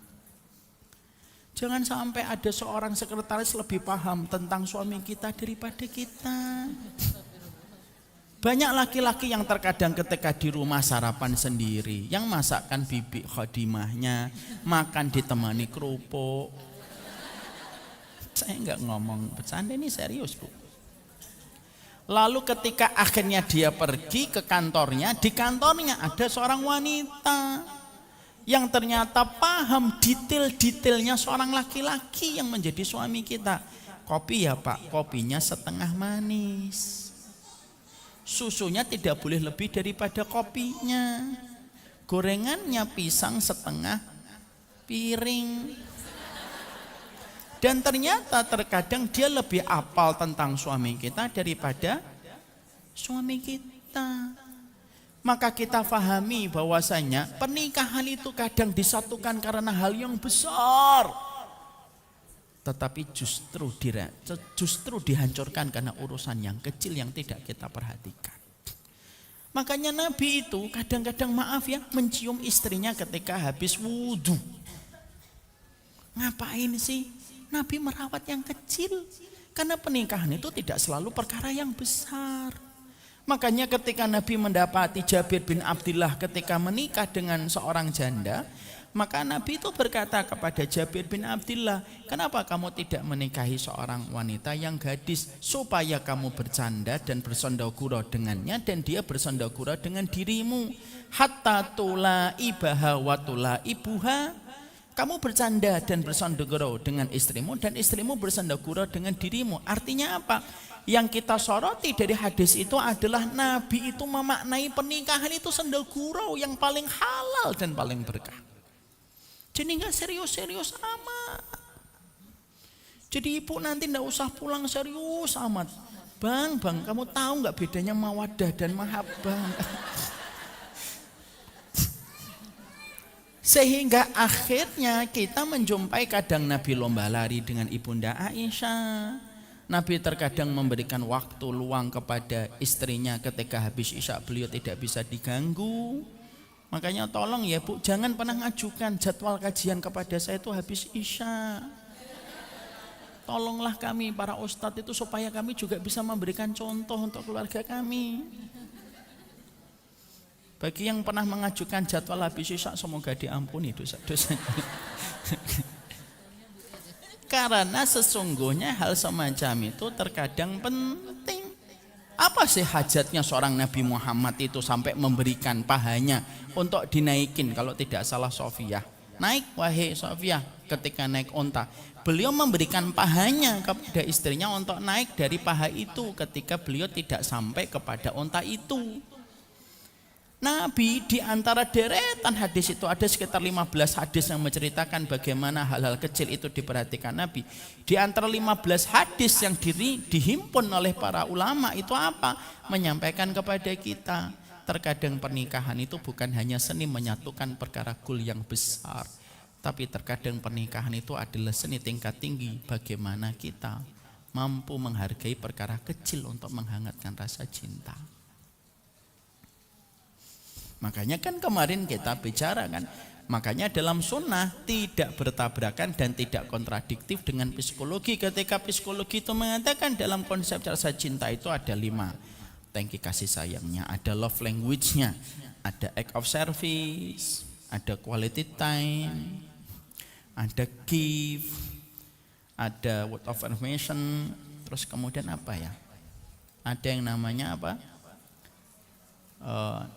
Jangan sampai ada seorang sekretaris lebih paham tentang suami kita daripada kita. Banyak laki-laki yang terkadang ketika di rumah sarapan sendiri, yang masakkan bibi khadimahnya, makan ditemani kerupuk. Saya enggak ngomong bercanda, ini serius, Bu. Lalu ketika akhirnya dia pergi ke kantornya, di kantornya ada seorang wanita yang ternyata paham detail-detailnya seorang laki-laki yang menjadi suami kita. Kopi ya Pak, kopinya setengah manis. Susunya tidak boleh lebih daripada kopinya. Gorengannya pisang setengah piring. Dan ternyata terkadang dia lebih apal tentang suami kita daripada suami kita. Maka kita fahami bahwasanya pernikahan itu kadang disatukan karena hal yang besar. Tetapi justru dihancurkan karena urusan yang kecil yang tidak kita perhatikan. Makanya Nabi itu kadang-kadang maaf ya, mencium istrinya ketika habis wudhu. Ngapain sih? Nabi merawat yang kecil. Karena pernikahan itu tidak selalu perkara yang besar. Makanya ketika Nabi mendapati Jabir bin Abdullah ketika menikah dengan seorang janda, maka Nabi itu berkata kepada Jabir bin Abdullah, kenapa kamu tidak menikahi seorang wanita yang gadis, supaya kamu bercanda dan bersendagurau dengannya dan dia bersendagurau dengan dirimu, hatta tula ibaha wa tula ibuha. Kamu bercanda dan bersendagurau dengan istrimu dan istrimu bersendagurau dengan dirimu. Artinya apa? Yang kita soroti dari hadis itu adalah Nabi itu memaknai pernikahan itu sendagurau yang paling halal dan paling berkah. Jadi nggak serius-serius amat. Jadi ibu nanti nggak usah pulang serius amat. Bang, kamu tahu nggak bedanya mawaddah dan mahabbah? Sehingga akhirnya kita menjumpai kadang Nabi lomba lari dengan ibunda Aisyah. Nabi terkadang memberikan waktu luang kepada istrinya ketika habis isya beliau tidak bisa diganggu. Makanya tolong ya Bu, jangan pernah ngajukan jadwal kajian kepada saya itu habis isya. Tolonglah kami para ustadz itu supaya kami juga bisa memberikan contoh untuk keluarga kami. Bagi yang pernah mengajukan jadwal habis isya, semoga diampuni dosa-dosanya. Karena sesungguhnya hal semacam itu terkadang penting. Apa sih hajatnya seorang Nabi Muhammad itu sampai memberikan pahanya untuk dinaikin? Kalau tidak salah Sofiyah, naik wahai Sofiyah, ketika naik onta, beliau memberikan pahanya kepada istrinya untuk naik dari paha itu ketika beliau tidak sampai kepada onta itu. Nabi di antara deretan hadis itu ada sekitar 15 hadis yang menceritakan bagaimana hal-hal kecil itu diperhatikan Nabi. Di antara 15 hadis yang dihimpun oleh para ulama itu apa? Menyampaikan kepada kita, terkadang pernikahan itu bukan hanya seni menyatukan perkara gul yang besar, tapi terkadang pernikahan itu adalah seni tingkat tinggi bagaimana kita mampu menghargai perkara kecil untuk menghangatkan rasa cinta. Makanya kan kemarin kita bicara kan, makanya dalam sunnah tidak bertabrakan dan tidak kontradiktif dengan psikologi. Ketika psikologi itu mengatakan dalam konsep rasa cinta itu ada 5 tangki kasih sayangnya, ada love language-nya, ada act of service, ada quality time, ada gift, ada word of affirmation, terus kemudian apa ya? Ada yang namanya apa?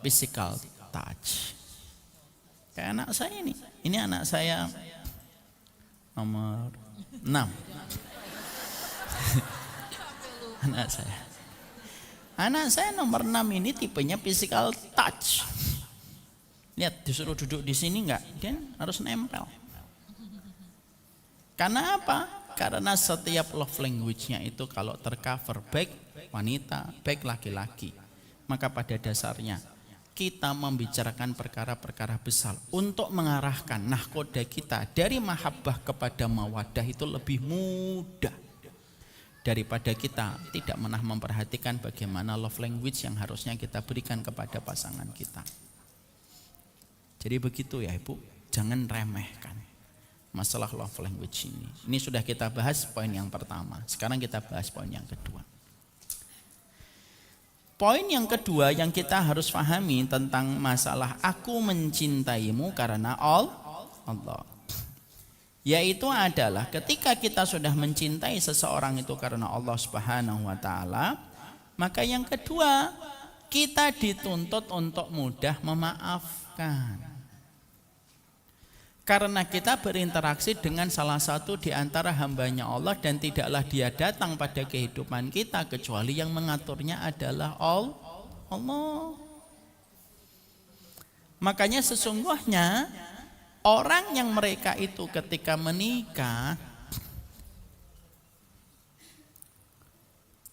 Physical touch. Kayak anak saya ini anak saya nomor 6. Anak saya nomor 6 ini tipenya physical touch. Lihat, disuruh duduk di sini enggak, dia harus nempel. Karena apa? Karena setiap love language-nya itu kalau tercover baik wanita, baik laki-laki, maka pada dasarnya kita membicarakan perkara-perkara besar untuk mengarahkan nahkoda kita dari mahabbah kepada mawaddah itu lebih mudah daripada kita tidak pernah memperhatikan bagaimana love language yang harusnya kita berikan kepada pasangan kita. Jadi begitu ya Ibu, jangan remehkan masalah love language ini. Ini sudah kita bahas poin yang pertama, sekarang kita bahas poin yang kedua. Poin yang kedua yang kita harus pahami tentang masalah aku mencintaimu karena Allah, yaitu adalah ketika kita sudah mencintai seseorang itu karena Allah Subhanahu wa taala, maka yang kedua kita dituntut untuk mudah memaafkan. Karena kita berinteraksi dengan salah satu di antara hambanya Allah dan tidaklah dia datang pada kehidupan kita kecuali yang mengaturnya adalah Allah. Makanya sesungguhnya orang yang mereka itu ketika menikah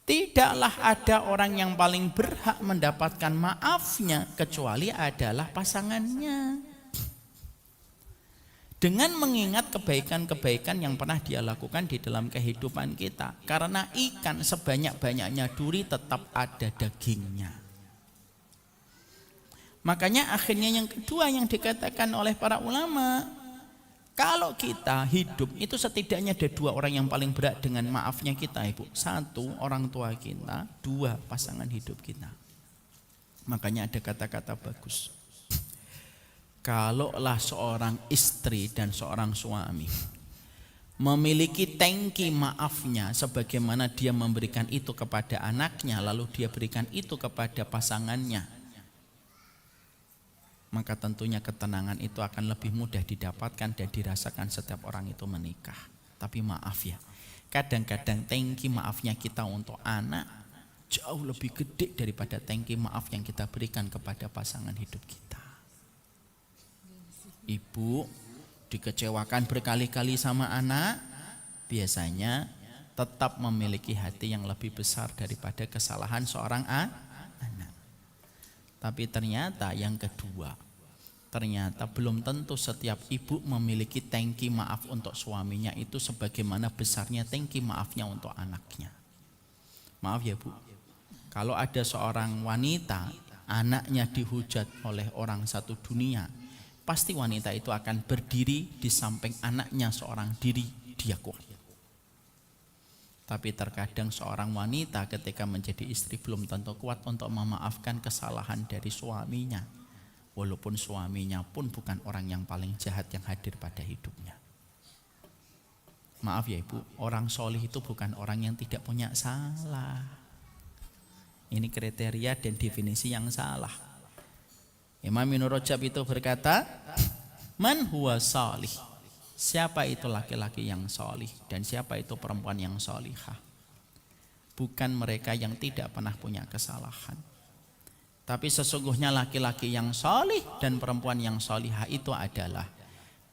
tidaklah ada orang yang paling berhak mendapatkan maafnya kecuali adalah pasangannya. Dengan mengingat kebaikan-kebaikan yang pernah dia lakukan di dalam kehidupan kita. Karena ikan sebanyak-banyaknya duri tetap ada dagingnya. Makanya akhirnya yang kedua yang dikatakan oleh para ulama, kalau kita hidup itu setidaknya ada dua orang yang paling berat dengan maafnya kita, Ibu. Satu, orang tua kita. Dua, pasangan hidup kita. Makanya ada kata-kata bagus. Kalaulah seorang istri dan seorang suami memiliki tangki maafnya sebagaimana dia memberikan itu kepada anaknya, lalu dia berikan itu kepada pasangannya, maka tentunya ketenangan itu akan lebih mudah didapatkan dan dirasakan setiap orang itu menikah. Tapi maaf ya, kadang-kadang tangki maafnya kita untuk anak jauh lebih gede daripada tangki maaf yang kita berikan kepada pasangan hidup kita. Ibu dikecewakan berkali-kali sama anak, biasanya tetap memiliki hati yang lebih besar daripada kesalahan seorang anak. Tapi ternyata yang kedua, ternyata belum tentu setiap ibu memiliki tangki maaf untuk suaminya itu sebagaimana besarnya tangki maafnya untuk anaknya. Maaf ya Bu, kalau ada seorang wanita anaknya dihujat oleh orang satu dunia, pasti wanita itu akan berdiri di samping anaknya seorang diri, dia kuat. Tapi terkadang seorang wanita ketika menjadi istri belum tentu kuat untuk memaafkan kesalahan dari suaminya. Walaupun suaminya pun bukan orang yang paling jahat yang hadir pada hidupnya. Maaf ya Ibu, orang solih itu bukan orang yang tidak punya salah. Ini kriteria dan definisi yang salah. Imam Ibnu Rajab itu berkata, man huwa salih, siapa itu laki-laki yang salih dan siapa itu perempuan yang salihah. Bukan mereka yang tidak pernah punya kesalahan, tapi sesungguhnya laki-laki yang salih dan perempuan yang salihah itu adalah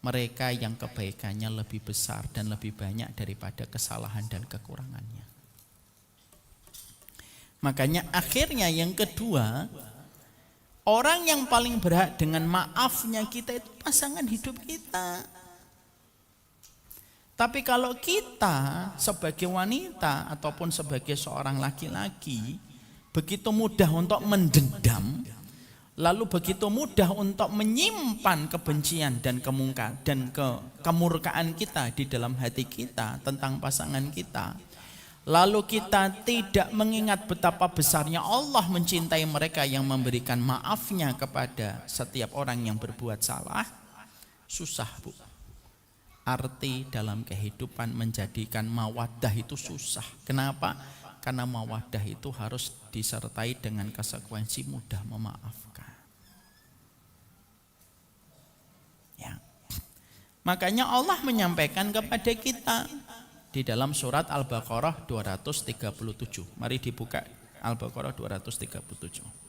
mereka yang kebaikannya lebih besar dan lebih banyak daripada kesalahan dan kekurangannya. Makanya akhirnya yang kedua, orang yang paling berhak dengan maafnya kita itu pasangan hidup kita. Tapi kalau kita sebagai wanita ataupun sebagai seorang laki-laki begitu mudah untuk mendendam, lalu begitu mudah untuk menyimpan kebencian dan kemurkaan kita di dalam hati kita tentang pasangan kita, lalu kita tidak mengingat betapa besarnya Allah mencintai mereka yang memberikan maafnya kepada setiap orang yang berbuat salah, susah Bu. Arti dalam kehidupan menjadikan mawaddah itu susah. Kenapa? Karena mawaddah itu harus disertai dengan konsekuensi mudah memaafkan. Ya. Makanya Allah menyampaikan kepada kita di dalam surat Al-Baqarah 237. Mari dibuka Al-Baqarah 237.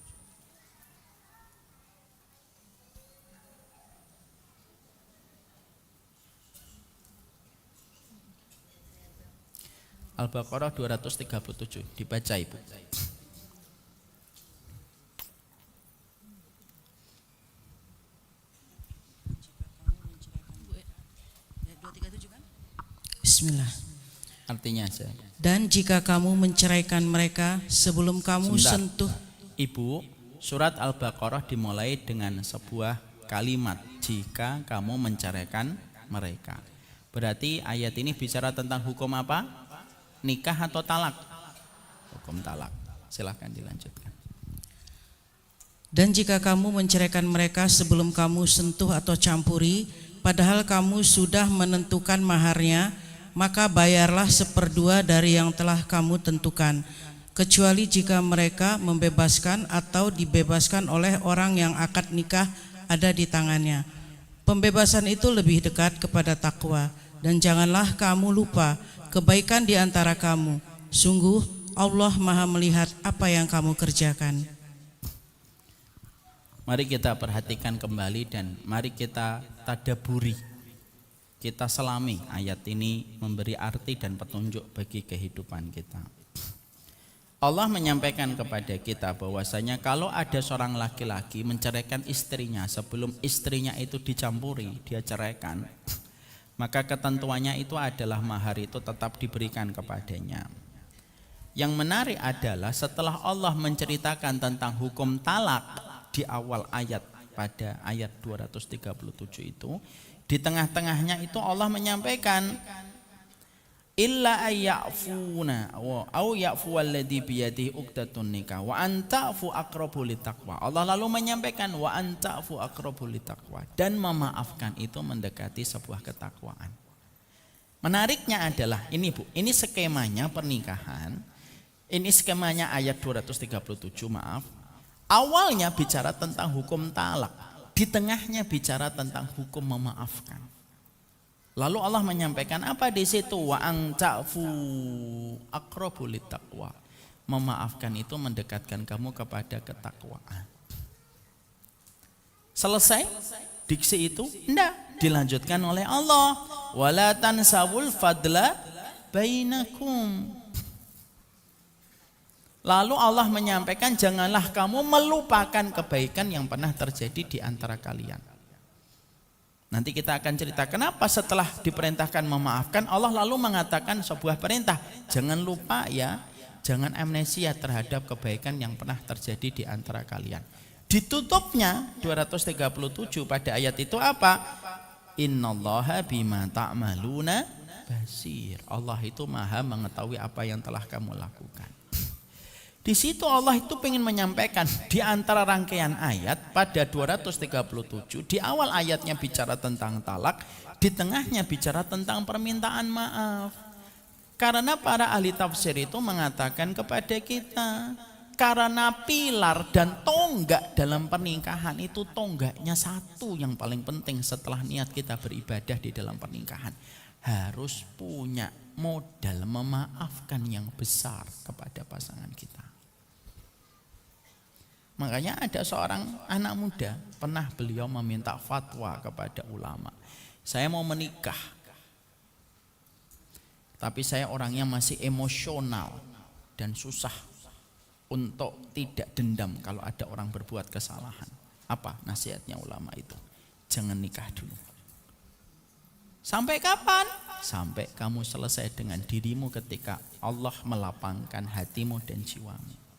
Al-Baqarah 237 dibaca Ibu. Bismillah. Artinya aja. Dan jika kamu menceraikan mereka sebelum kamu sentuh. Ibu, surat Al-Baqarah dimulai dengan sebuah kalimat, jika kamu menceraikan mereka. Berarti ayat ini bicara tentang hukum apa? Nikah atau talak? Hukum talak. Silahkan dilanjutkan. Dan jika kamu menceraikan mereka sebelum kamu sentuh atau campuri, padahal kamu sudah menentukan maharnya, maka bayarlah 1/2 dari yang telah kamu tentukan, kecuali jika mereka membebaskan atau dibebaskan oleh orang yang akad nikah ada di tangannya. Pembebasan itu lebih dekat kepada takwa. Dan janganlah kamu lupa kebaikan di antara kamu. Sungguh Allah Maha melihat apa yang kamu kerjakan. Mari kita perhatikan kembali dan mari kita tadaburi. Kita selami ayat ini memberi arti dan petunjuk bagi kehidupan kita. Allah menyampaikan kepada kita bahwasanya kalau ada seorang laki-laki menceraikan istrinya sebelum istrinya itu dicampuri, dia ceraikan, maka ketentuannya itu adalah mahar itu tetap diberikan kepadanya. Yang menarik adalah setelah Allah menceritakan tentang hukum talak di awal ayat pada ayat 237 itu, di tengah-tengahnya itu Allah menyampaikan illa ayyafuna au ya'fu alladhi biyadihi uqdatun nikah wa anta'fu aqrabu littaqwa. Allah lalu menyampaikan wa anta'fu aqrabu littaqwa, dan memaafkan itu mendekati sebuah ketakwaan. Menariknya adalah ini Bu, ini skemanya pernikahan. Ini skemanya ayat 237, maaf. Awalnya bicara tentang hukum talak, di tengahnya bicara tentang hukum memaafkan. Lalu Allah menyampaikan apa di situ? Wa anta'fu aqrabu littaqwa. Memaafkan itu mendekatkan kamu kepada ketakwaan. Selesai diksi itu? Enggak, dilanjutkan oleh Allah. Wala tansawul fadla bainakum. Lalu Allah menyampaikan janganlah kamu melupakan kebaikan yang pernah terjadi di antara kalian. Nanti kita akan cerita kenapa setelah diperintahkan memaafkan Allah lalu mengatakan sebuah perintah. Jangan lupa ya, jangan amnesia terhadap kebaikan yang pernah terjadi di antara kalian. Ditutupnya 237 pada ayat itu apa? Innallaha bima ta'maluna basir. Allah itu maha mengetahui apa yang telah kamu lakukan. Di situ Allah itu ingin menyampaikan di antara rangkaian ayat pada 237, di awal ayatnya bicara tentang talak, di tengahnya bicara tentang permintaan maaf. Karena para ahli tafsir itu mengatakan kepada kita, karena pilar dan tonggak dalam pernikahan itu tonggaknya satu yang paling penting setelah niat kita beribadah di dalam pernikahan. Harus punya modal memaafkan yang besar kepada pasangan kita. Makanya ada seorang anak muda, pernah beliau meminta fatwa kepada ulama. Saya mau menikah, tapi saya orangnya masih emosional dan susah untuk tidak dendam kalau ada orang berbuat kesalahan. Apa nasihatnya ulama itu? Jangan nikah dulu. Sampai kapan? Sampai kamu selesai dengan dirimu ketika Allah melapangkan hatimu dan jiwamu.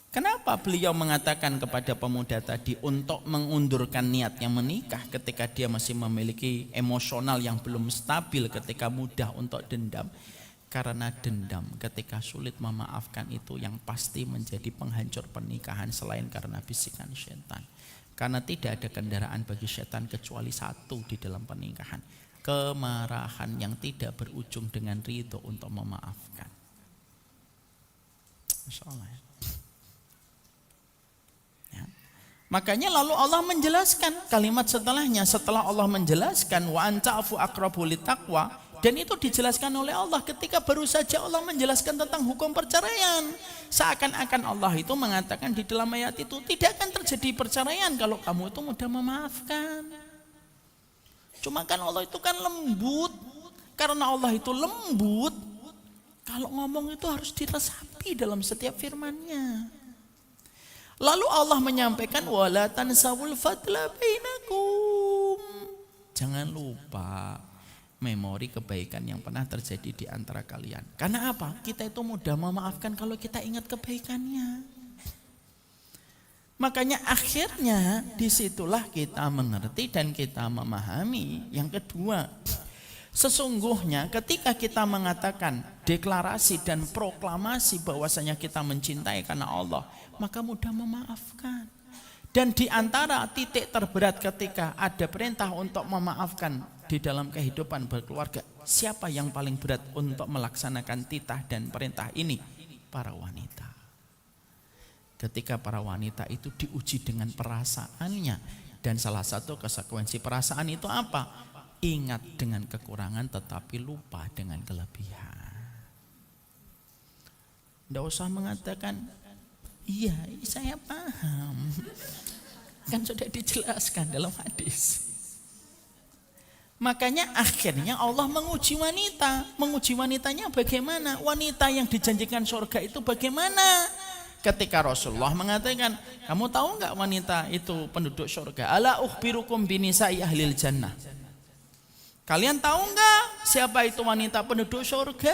Kenapa beliau mengatakan kepada pemuda tadi untuk mengundurkan niatnya menikah ketika dia masih memiliki emosional yang belum stabil, ketika mudah untuk dendam? Karena dendam ketika sulit memaafkan itu yang pasti menjadi penghancur pernikahan selain karena bisikan setan. Karena tidak ada kendaraan bagi setan kecuali satu di dalam pernikahan. Kemarahan yang tidak berujung dengan ridho untuk memaafkan. Masya Allah ya. Makanya lalu Allah menjelaskan kalimat setelahnya, setelah Allah menjelaskan wa anta'fu aqrabu littaqwa, dan itu dijelaskan oleh Allah ketika baru saja Allah menjelaskan tentang hukum perceraian. Seakan-akan Allah itu mengatakan di dalam ayat itu tidak akan terjadi perceraian kalau kamu itu mudah memaafkan. Cuma kan Allah itu kan lembut. Karena Allah itu lembut, kalau ngomong itu harus diresapi dalam setiap firman-Nya. Lalu Allah menyampaikan wala tansawul fadla bainakum. Jangan lupa memori kebaikan yang pernah terjadi di antara kalian. Karena apa? Kita itu mudah memaafkan kalau kita ingat kebaikannya. Makanya akhirnya disitulah kita mengerti dan kita memahami. Yang kedua, Sesungguhnya ketika kita mengatakan deklarasi dan proklamasi bahwasanya kita mencintai karena Allah, maka mudah memaafkan. Dan di antara titik terberat ketika ada perintah untuk memaafkan di dalam kehidupan berkeluarga, siapa yang paling berat untuk melaksanakan titah dan perintah ini? Para wanita. Ketika para wanita itu diuji dengan perasaannya, dan salah satu konsekuensi perasaan itu apa? Ingat dengan kekurangan tetapi lupa dengan kelebihan. Tidak usah mengatakan, iya saya paham. Kan sudah dijelaskan dalam hadis. Makanya akhirnya Allah menguji wanita. Menguji wanitanya bagaimana? Wanita yang dijanjikan surga itu bagaimana? Ketika Rasulullah mengatakan, kamu tahu enggak wanita itu penduduk surga? Ala ukhbirukum binisai ahlil jannah. Kalian tahu enggak siapa itu wanita penduduk surga?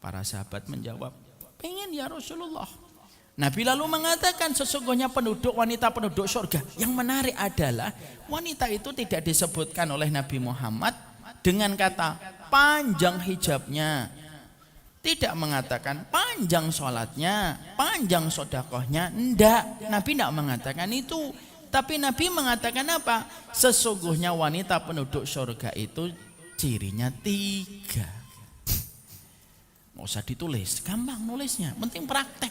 Para sahabat menjawab, pengen ya Rasulullah. Nabi lalu mengatakan sesungguhnya wanita penduduk surga. Yang menarik adalah wanita itu tidak disebutkan oleh Nabi Muhammad dengan kata panjang hijabnya. Tidak mengatakan panjang sholatnya, panjang sodakohnya. Enggak, Nabi tidak mengatakan itu. Tapi Nabi mengatakan apa? Sesungguhnya wanita penduduk surga itu cirinya 3. Nggak usah ditulis, gampang nulisnya. Penting praktek.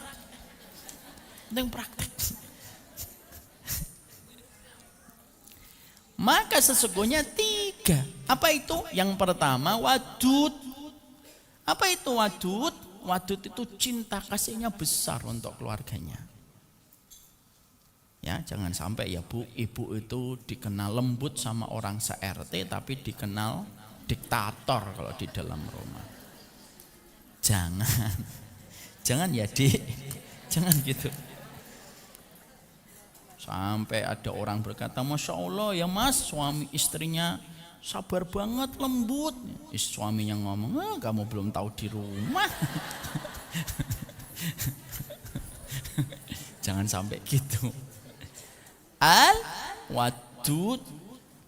Maka sesungguhnya 3. Apa itu? Yang pertama wadud. Apa itu wadud? Wadud itu cinta kasihnya besar untuk keluarganya. Ya, jangan sampai ya Bu, ibu itu dikenal lembut sama orang se-RT tapi dikenal diktator kalau di dalam rumah. Jangan ya Dik, jangan gitu. Sampai ada orang berkata, Masya Allah ya Mas, suami istrinya sabar banget, lembut. Suaminya ngomong, kamu belum tahu di rumah. Jangan sampai gitu. Al-wadud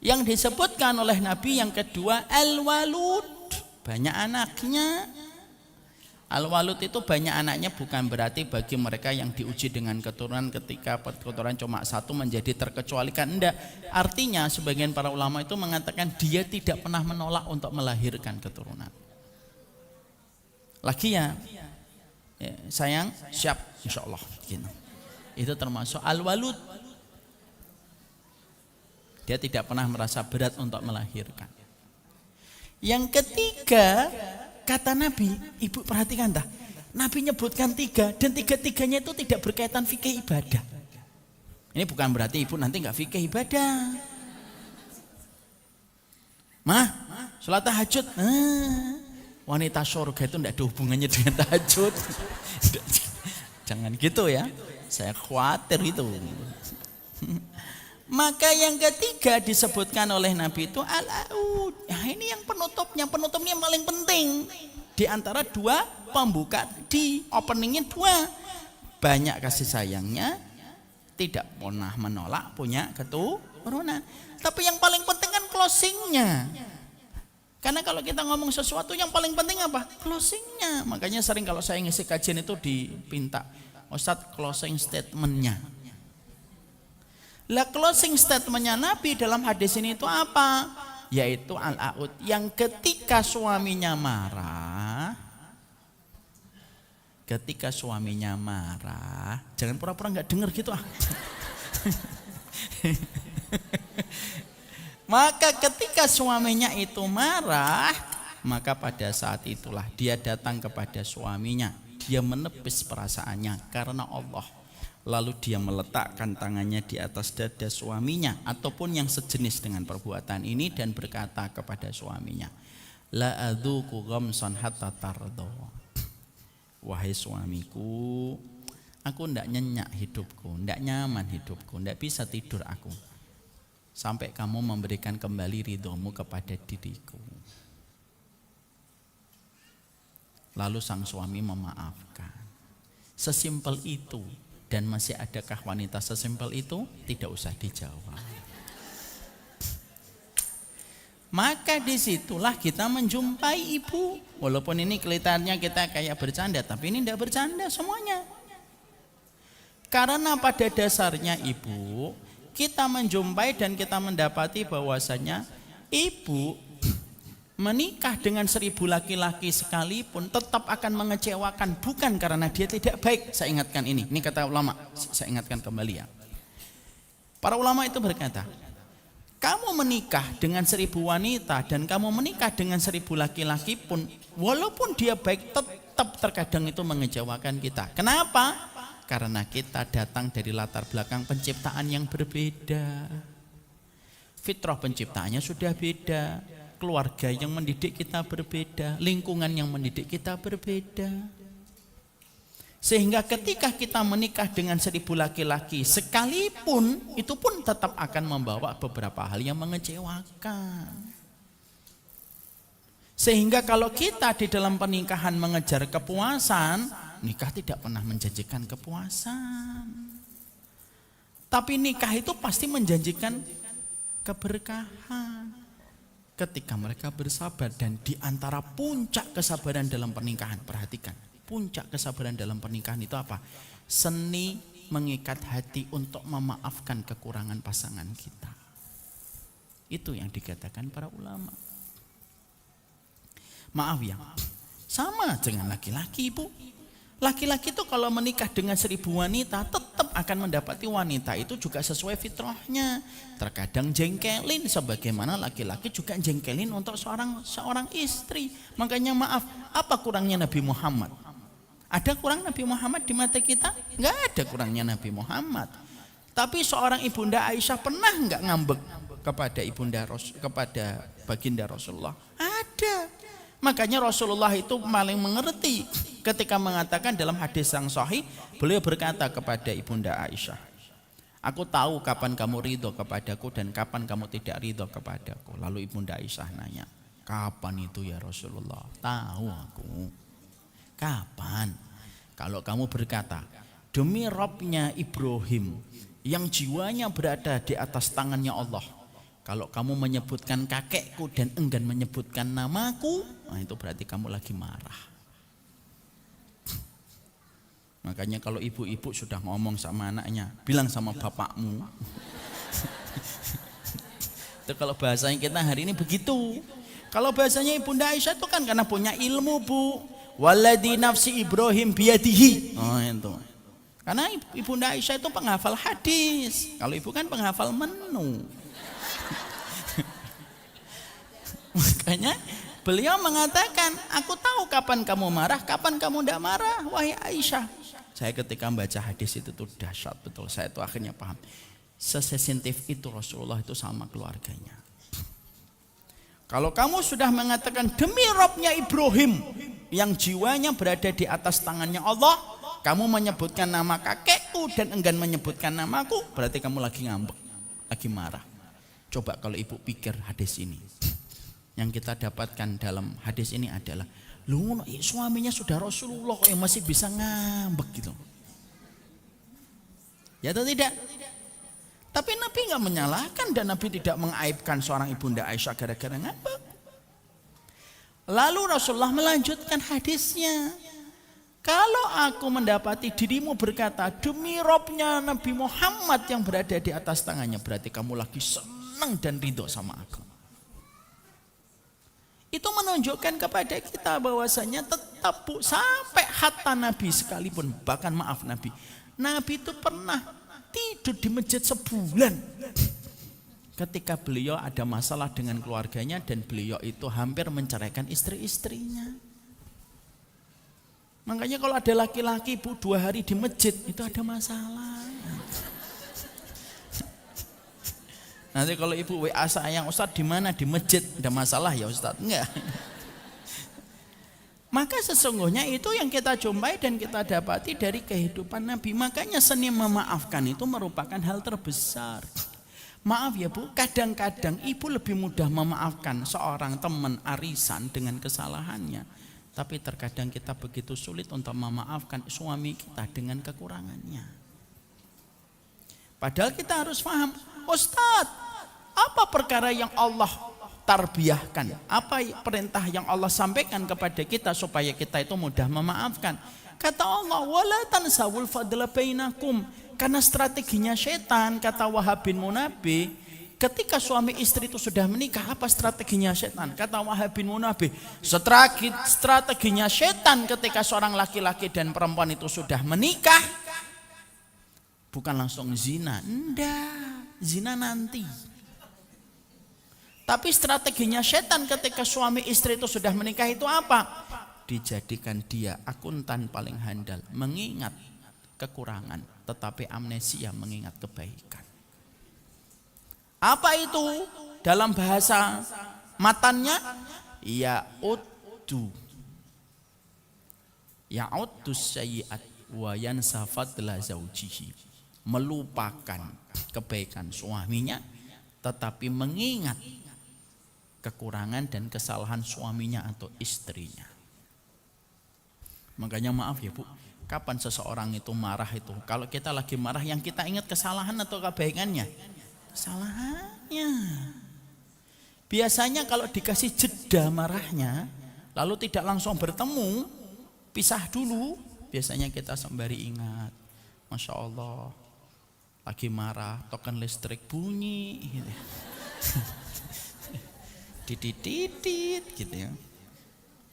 yang disebutkan oleh Nabi yang kedua al-walud, banyak anaknya. Al-walud itu banyak anaknya bukan berarti bagi mereka yang diuji dengan keturunan ketika keturunan cuma 1 menjadi terkecualikan. Enggak, artinya sebagian para ulama itu mengatakan dia tidak pernah menolak untuk melahirkan keturunan. Lagi ya sayang siap insya Allah gitu. Itu termasuk al-walud. Dia tidak pernah merasa berat untuk melahirkan. Yang ketiga, kata Nabi, ibu perhatikan dah. Nabi nyebutkan 3 dan 3-3-nya itu tidak berkaitan fikih ibadah. Ini bukan berarti ibu nanti nggak fikih ibadah. Mah, sholat tahajud. Wanita surga itu tidak ada hubungannya dengan tahajud. Jangan gitu ya. Saya khawatir itu. Maka yang ketiga disebutkan oleh Nabi itu al-aud. Nah, ini yang penutupnya yang paling penting. Di antara 2 pembuka di openingnya 2. Banyak kasih sayangnya, tidak pernah menolak punya keturunan. Tapi yang paling penting kan closingnya. Karena kalau kita ngomong sesuatu yang paling penting apa? Closingnya. Makanya sering kalau saya ngisi kajian itu dipinta, Ustadz closing statementnya. Lah closing statementnya Nabi dalam hadis ini itu apa? Yaitu al-aud, yang ketika suaminya marah, jangan pura-pura nggak dengar gitu ah. Maka ketika suaminya itu marah, maka pada saat itulah dia datang kepada suaminya, dia menepis perasaannya karena Allah. Lalu dia meletakkan tangannya di atas dada suaminya ataupun yang sejenis dengan perbuatan ini dan berkata kepada suaminya, la adzuqu ghamsan hatta tardo. Wahai suamiku, aku ndak nyenyak hidupku, ndak nyaman hidupku, ndak bisa tidur aku sampai kamu memberikan kembali ridhomu kepada diriku. Lalu sang suami memaafkan. Sesimpel itu. Dan masih adakah wanita sesimpel itu? Tidak usah dijawab. Maka disitulah kita menjumpai ibu. Walaupun ini kelihatannya kita kayak bercanda, tapi ini tidak bercanda semuanya. Karena pada dasarnya ibu, kita menjumpai dan kita mendapati bahwasanya ibu menikah dengan 1000 laki-laki sekalipun tetap akan mengecewakan, bukan karena dia tidak baik. Saya ingatkan ini kata ulama, saya ingatkan kembali ya. Para ulama itu berkata, kamu menikah dengan 1000 wanita dan kamu menikah dengan 1000 laki-laki pun, walaupun dia baik, tetap terkadang itu mengecewakan kita. Kenapa? Karena kita datang dari latar belakang penciptaan yang berbeda. Fitrah penciptaannya sudah beda, keluarga yang mendidik kita berbeda, lingkungan yang mendidik kita berbeda. Sehingga ketika kita menikah dengan 1000 laki-laki sekalipun, itu pun tetap akan membawa beberapa hal yang mengecewakan. Sehingga kalau kita di dalam pernikahan mengejar kepuasan, nikah tidak pernah menjanjikan kepuasan. Tapi nikah itu pasti menjanjikan keberkahan. Ketika mereka bersabar, dan di antara puncak kesabaran dalam pernikahan, perhatikan. Puncak kesabaran dalam pernikahan itu apa? Seni mengikat hati untuk memaafkan kekurangan pasangan kita. Itu yang dikatakan para ulama. Maaf ya, sama dengan laki-laki ibu. Laki-laki itu kalau menikah dengan 1000 wanita tetap akan mendapati wanita itu juga sesuai fitrahnya. Terkadang jengkelin, sebagaimana laki-laki juga jengkelin untuk seorang istri. Makanya maaf, apa kurangnya Nabi Muhammad? Ada kurang Nabi Muhammad di mata kita? Enggak ada kurangnya Nabi Muhammad. Tapi seorang ibunda Aisyah pernah enggak ngambek kepada baginda Rasulullah? Ada. Makanya Rasulullah itu paling mengerti ketika mengatakan dalam hadis yang sahih, beliau berkata kepada ibunda Aisyah, aku tahu kapan kamu ridho kepadaku dan kapan kamu tidak ridho kepadaku. Lalu ibunda Aisyah nanya, kapan itu ya Rasulullah? Tahu aku. Kapan? Kalau kamu berkata, demi Rabbnya Ibrahim yang jiwanya berada di atas tangannya Allah, kalau kamu menyebutkan kakekku dan enggan menyebutkan namaku, nah itu berarti kamu lagi marah. Makanya kalau ibu-ibu sudah ngomong sama anaknya, bilang sama bapakmu. Itu kalau bahasanya kita hari ini begitu. Kalau bahasanya ibunda Aisyah itu kan karena punya ilmu, Bu. Waladhi nafsi Ibrahim biyadihi. Oh itu. Karena ibunda Aisyah itu penghafal hadis. Kalau ibu kan penghafal menu. Makanya beliau mengatakan, aku tahu kapan kamu marah, kapan kamu tidak marah, wahai Aisyah. Saya ketika membaca hadis itu tuh dahsyat betul. Saya tuh akhirnya paham. Sesensitif itu Rasulullah itu sama keluarganya. Kalau kamu sudah mengatakan demi Rabbnya Ibrahim yang jiwanya berada di atas tangannya Allah, kamu menyebutkan nama kakekku dan enggan menyebutkan namaku, berarti kamu lagi ngambek, lagi marah. Coba kalau ibu pikir hadis ini, yang kita dapatkan dalam hadis ini adalah, lu suaminya sudah Rasulullah kok yang masih bisa ngambek gitu. Ya atau tidak? Tapi Nabi nggak menyalahkan dan Nabi tidak mengaibkan seorang ibunda Aisyah gara-gara ngambek. Lalu Rasulullah melanjutkan hadisnya. Kalau aku mendapati dirimu berkata demi Robnya Nabi Muhammad yang berada di atas tangannya, berarti kamu lagi senang dan ridho sama aku. Itu menunjukkan kepada kita bahwasanya tetap Bu, sampai hatta Nabi sekalipun, bahkan maaf Nabi itu pernah tidur di masjid sebulan ketika beliau ada masalah dengan keluarganya dan beliau itu hampir menceraikan istri-istrinya. Makanya kalau ada laki-laki Bu 2 hari di masjid itu ada masalah. Nanti kalau ibu WA sayang, Ustadz di mana? Di masjid. Ada masalah ya Ustadz? Enggak. Maka sesungguhnya itu yang kita jumpai dan kita dapati dari kehidupan Nabi. Makanya seni memaafkan itu merupakan hal terbesar. Maaf ya Bu, kadang-kadang ibu lebih mudah memaafkan seorang teman arisan dengan kesalahannya. Tapi terkadang kita begitu sulit untuk memaafkan suami kita dengan kekurangannya. Padahal kita harus paham, Ustadz, apa perkara yang Allah tarbiyahkan, apa perintah yang Allah sampaikan kepada kita supaya kita itu mudah memaafkan. Kata Allah, wala tansawul fadla bainakum. Karena strateginya setan, kata Wahab bin Munabbih, ketika suami istri itu sudah menikah, apa strateginya setan? Kata Wahab bin Munabbih, strateginya setan ketika seorang laki-laki dan perempuan itu sudah menikah, bukan langsung zina, enggak, zina nanti. Tapi strateginya setan ketika suami istri itu sudah menikah itu apa? Dijadikan dia akuntan paling handal, mengingat kekurangan, tetapi amnesia mengingat kebaikan. Apa itu? Dalam bahasa matannya, ya'uddu sayyi'at wa yansa fadla zaujihi. Melupakan kebaikan suaminya, tetapi mengingat kekurangan dan kesalahan suaminya atau istrinya. Makanya maaf ya Bu, kapan seseorang itu marah itu, kalau kita lagi marah yang kita ingat kesalahan atau kebaikannya? Kesalahannya. Biasanya kalau dikasih jeda marahnya, lalu tidak langsung bertemu, pisah dulu, biasanya kita sembari ingat, Masya Allah, lagi marah, token listrik bunyi gitu. Titit gitu ya,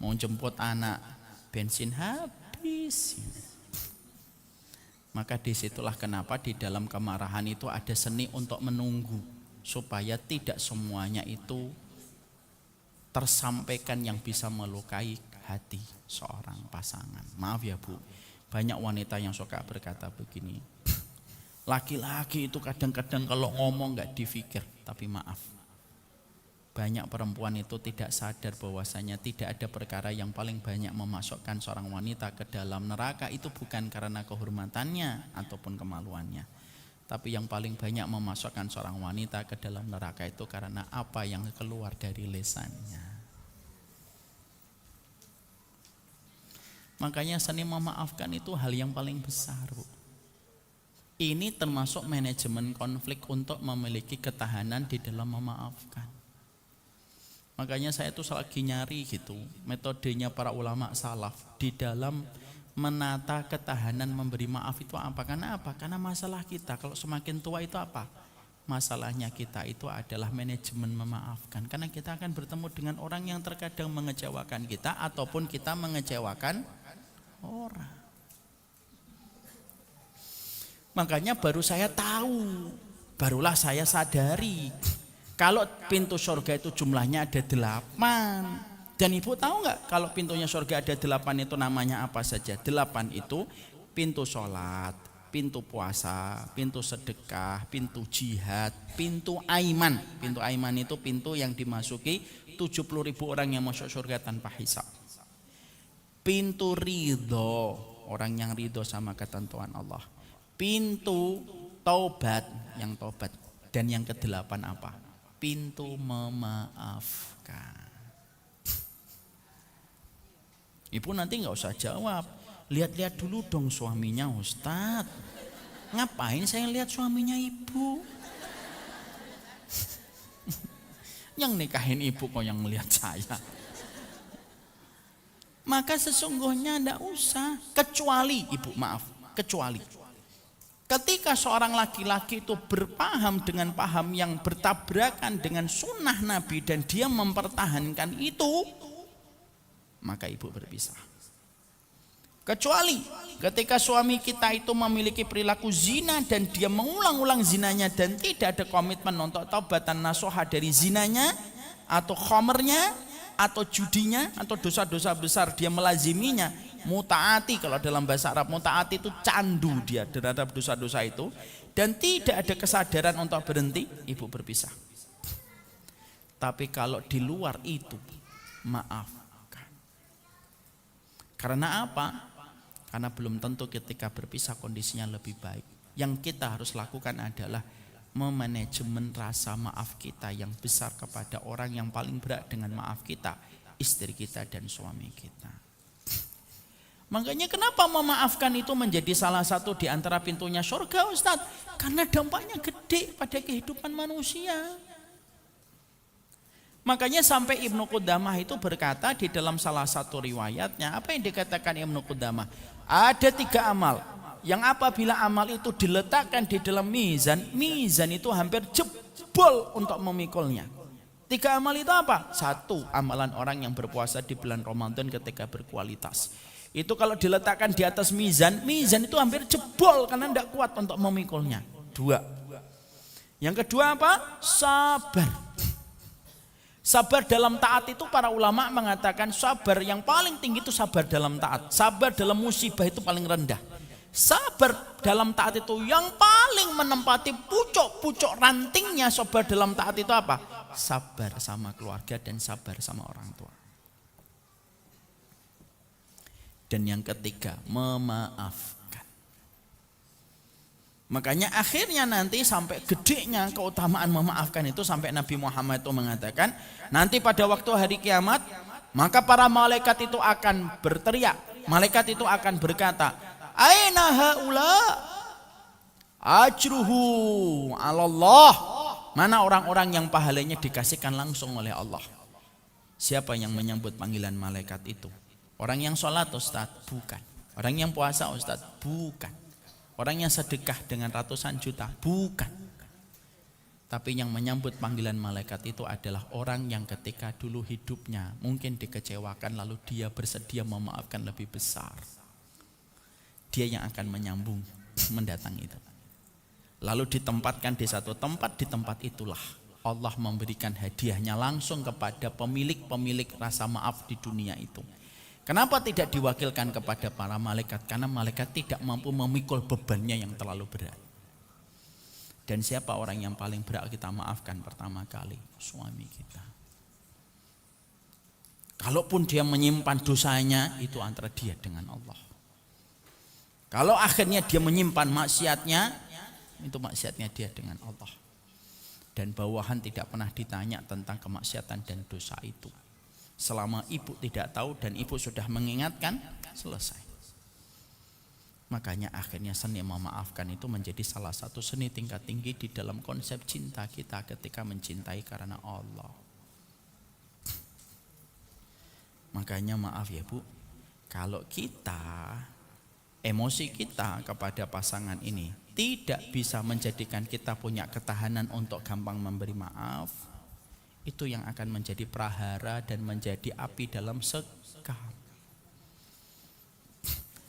mau jemput anak, bensin habis. Maka disitulah kenapa di dalam kemarahan itu ada seni untuk menunggu, supaya tidak semuanya itu tersampaikan yang bisa melukai hati seorang pasangan. Maaf ya Bu, banyak wanita yang suka berkata begini, laki-laki itu kadang-kadang kalau ngomong gak difikir, tapi maaf, banyak perempuan itu tidak sadar bahwasanya tidak ada perkara yang paling banyak memasukkan seorang wanita ke dalam neraka itu bukan karena kehormatannya ataupun kemaluannya, tapi yang paling banyak memasukkan seorang wanita ke dalam neraka itu karena apa yang keluar dari lisannya. Makanya seni memaafkan itu hal yang paling besar Bu. Ini termasuk manajemen konflik untuk memiliki ketahanan di dalam memaafkan. Makanya saya tuh lagi nyari gitu metodenya para ulama salaf di dalam menata ketahanan memberi maaf itu apa? Karena apa? Karena masalah kita kalau semakin tua itu apa? Masalahnya kita itu adalah manajemen memaafkan. Karena kita akan bertemu dengan orang yang terkadang mengecewakan kita ataupun kita mengecewakan orang. Makanya baru saya tahu, barulah saya sadari kalau pintu surga itu jumlahnya ada 8. Dan Ibu tahu nggak kalau pintunya surga ada 8 itu namanya apa saja? 8 itu pintu sholat, pintu puasa, pintu sedekah, pintu jihad, pintu aiman. Pintu aiman itu pintu yang dimasuki 70.000 orang yang masuk surga tanpa hisab. Pintu ridho, orang yang ridho sama ketentuan Allah. Pintu taubat, yang taubat. Dan yang ke-8 apa? Pintu memaafkan. Ibu nanti nggak usah jawab, lihat-lihat dulu dong suaminya Ustadz. Ngapain saya lihat suaminya Ibu? Yang nikahin Ibu kok yang melihat saya. Maka sesungguhnya enggak usah, kecuali Ibu maaf, kecuali ketika seorang laki-laki itu berpaham dengan paham yang bertabrakan dengan sunnah Nabi dan dia mempertahankan itu, maka Ibu berpisah. Kecuali ketika suami kita itu memiliki perilaku zina dan dia mengulang-ulang zinanya dan tidak ada komitmen untuk taubatan nasuha dari zinanya atau khomernya atau judinya atau dosa-dosa besar dia melaziminya, mutaati, kalau dalam bahasa Arab mutaati itu candu dia terhadap dosa-dosa itu dan tidak ada kesadaran untuk berhenti, Ibu berpisah. Tapi kalau di luar itu maafkan. Karena apa? Karena belum tentu ketika berpisah kondisinya lebih baik. Yang kita harus lakukan adalah memanajemen rasa maaf kita yang besar kepada orang yang paling berat dengan maaf kita, istri kita dan suami kita. Makanya kenapa memaafkan itu menjadi salah satu di antara pintunya surga Ustadz? Karena dampaknya gede pada kehidupan manusia. Makanya sampai Ibnu Qudamah itu berkata di dalam salah satu riwayatnya, apa yang dikatakan Ibnu Qudamah? Ada 3 amal yang apabila amal itu diletakkan di dalam mizan, mizan itu hampir jebol untuk memikulnya. 3 amal itu apa? 1, amalan orang yang berpuasa di bulan Ramadan ketika berkualitas. Itu kalau diletakkan di atas mizan, mizan itu hampir jebol karena tidak kuat untuk memikulnya. 2. Yang kedua apa? Sabar. Sabar dalam taat itu para ulama mengatakan sabar yang paling tinggi itu sabar dalam taat. Sabar dalam musibah itu paling rendah. Sabar dalam taat itu yang paling menempati pucuk-pucuk rantingnya. Sabar dalam taat itu apa? Sabar sama keluarga dan sabar sama orang tua. Dan yang ketiga, memaafkan. Makanya akhirnya nanti sampai gedenya keutamaan memaafkan itu sampai Nabi Muhammad itu mengatakan, nanti pada waktu hari kiamat, maka para malaikat itu akan berteriak. Malaikat itu akan berkata, aina haula ajruhu 'alallah. Mana orang-orang yang pahalanya dikasihkan langsung oleh Allah? Siapa yang menyambut panggilan malaikat itu? Orang yang sholat Ustaz? Bukan. Orang yang puasa Ustaz? Bukan. Orang yang sedekah dengan ratusan juta? Bukan. Tapi yang menyambut panggilan malaikat itu adalah orang yang ketika dulu hidupnya mungkin dikecewakan lalu dia bersedia memaafkan lebih besar. Dia yang akan menyambung mendatang itu. Lalu ditempatkan di satu tempat, di tempat itulah Allah memberikan hadiahnya langsung kepada pemilik-pemilik rasa maaf di dunia itu. Kenapa tidak diwakilkan kepada para malaikat? Karena malaikat tidak mampu memikul bebannya yang terlalu berat. Dan siapa orang yang paling berat kita maafkan pertama kali? Suami kita. Kalaupun dia menyimpan dosanya, itu antara dia dengan Allah. Kalau akhirnya dia menyimpan maksiatnya, itu maksiatnya dia dengan Allah. Dan bawahan tidak pernah ditanya tentang kemaksiatan dan dosa itu. Selama ibu tidak tahu dan ibu sudah mengingatkan, selesai. Makanya akhirnya seni memaafkan itu menjadi salah satu seni tingkat tinggi di dalam konsep cinta kita ketika mencintai karena Allah. Makanya maaf ya Bu, kalau kita, emosi kita kepada pasangan ini tidak bisa menjadikan kita punya ketahanan untuk gampang memberi maaf, itu yang akan menjadi prahara dan menjadi api dalam sekam.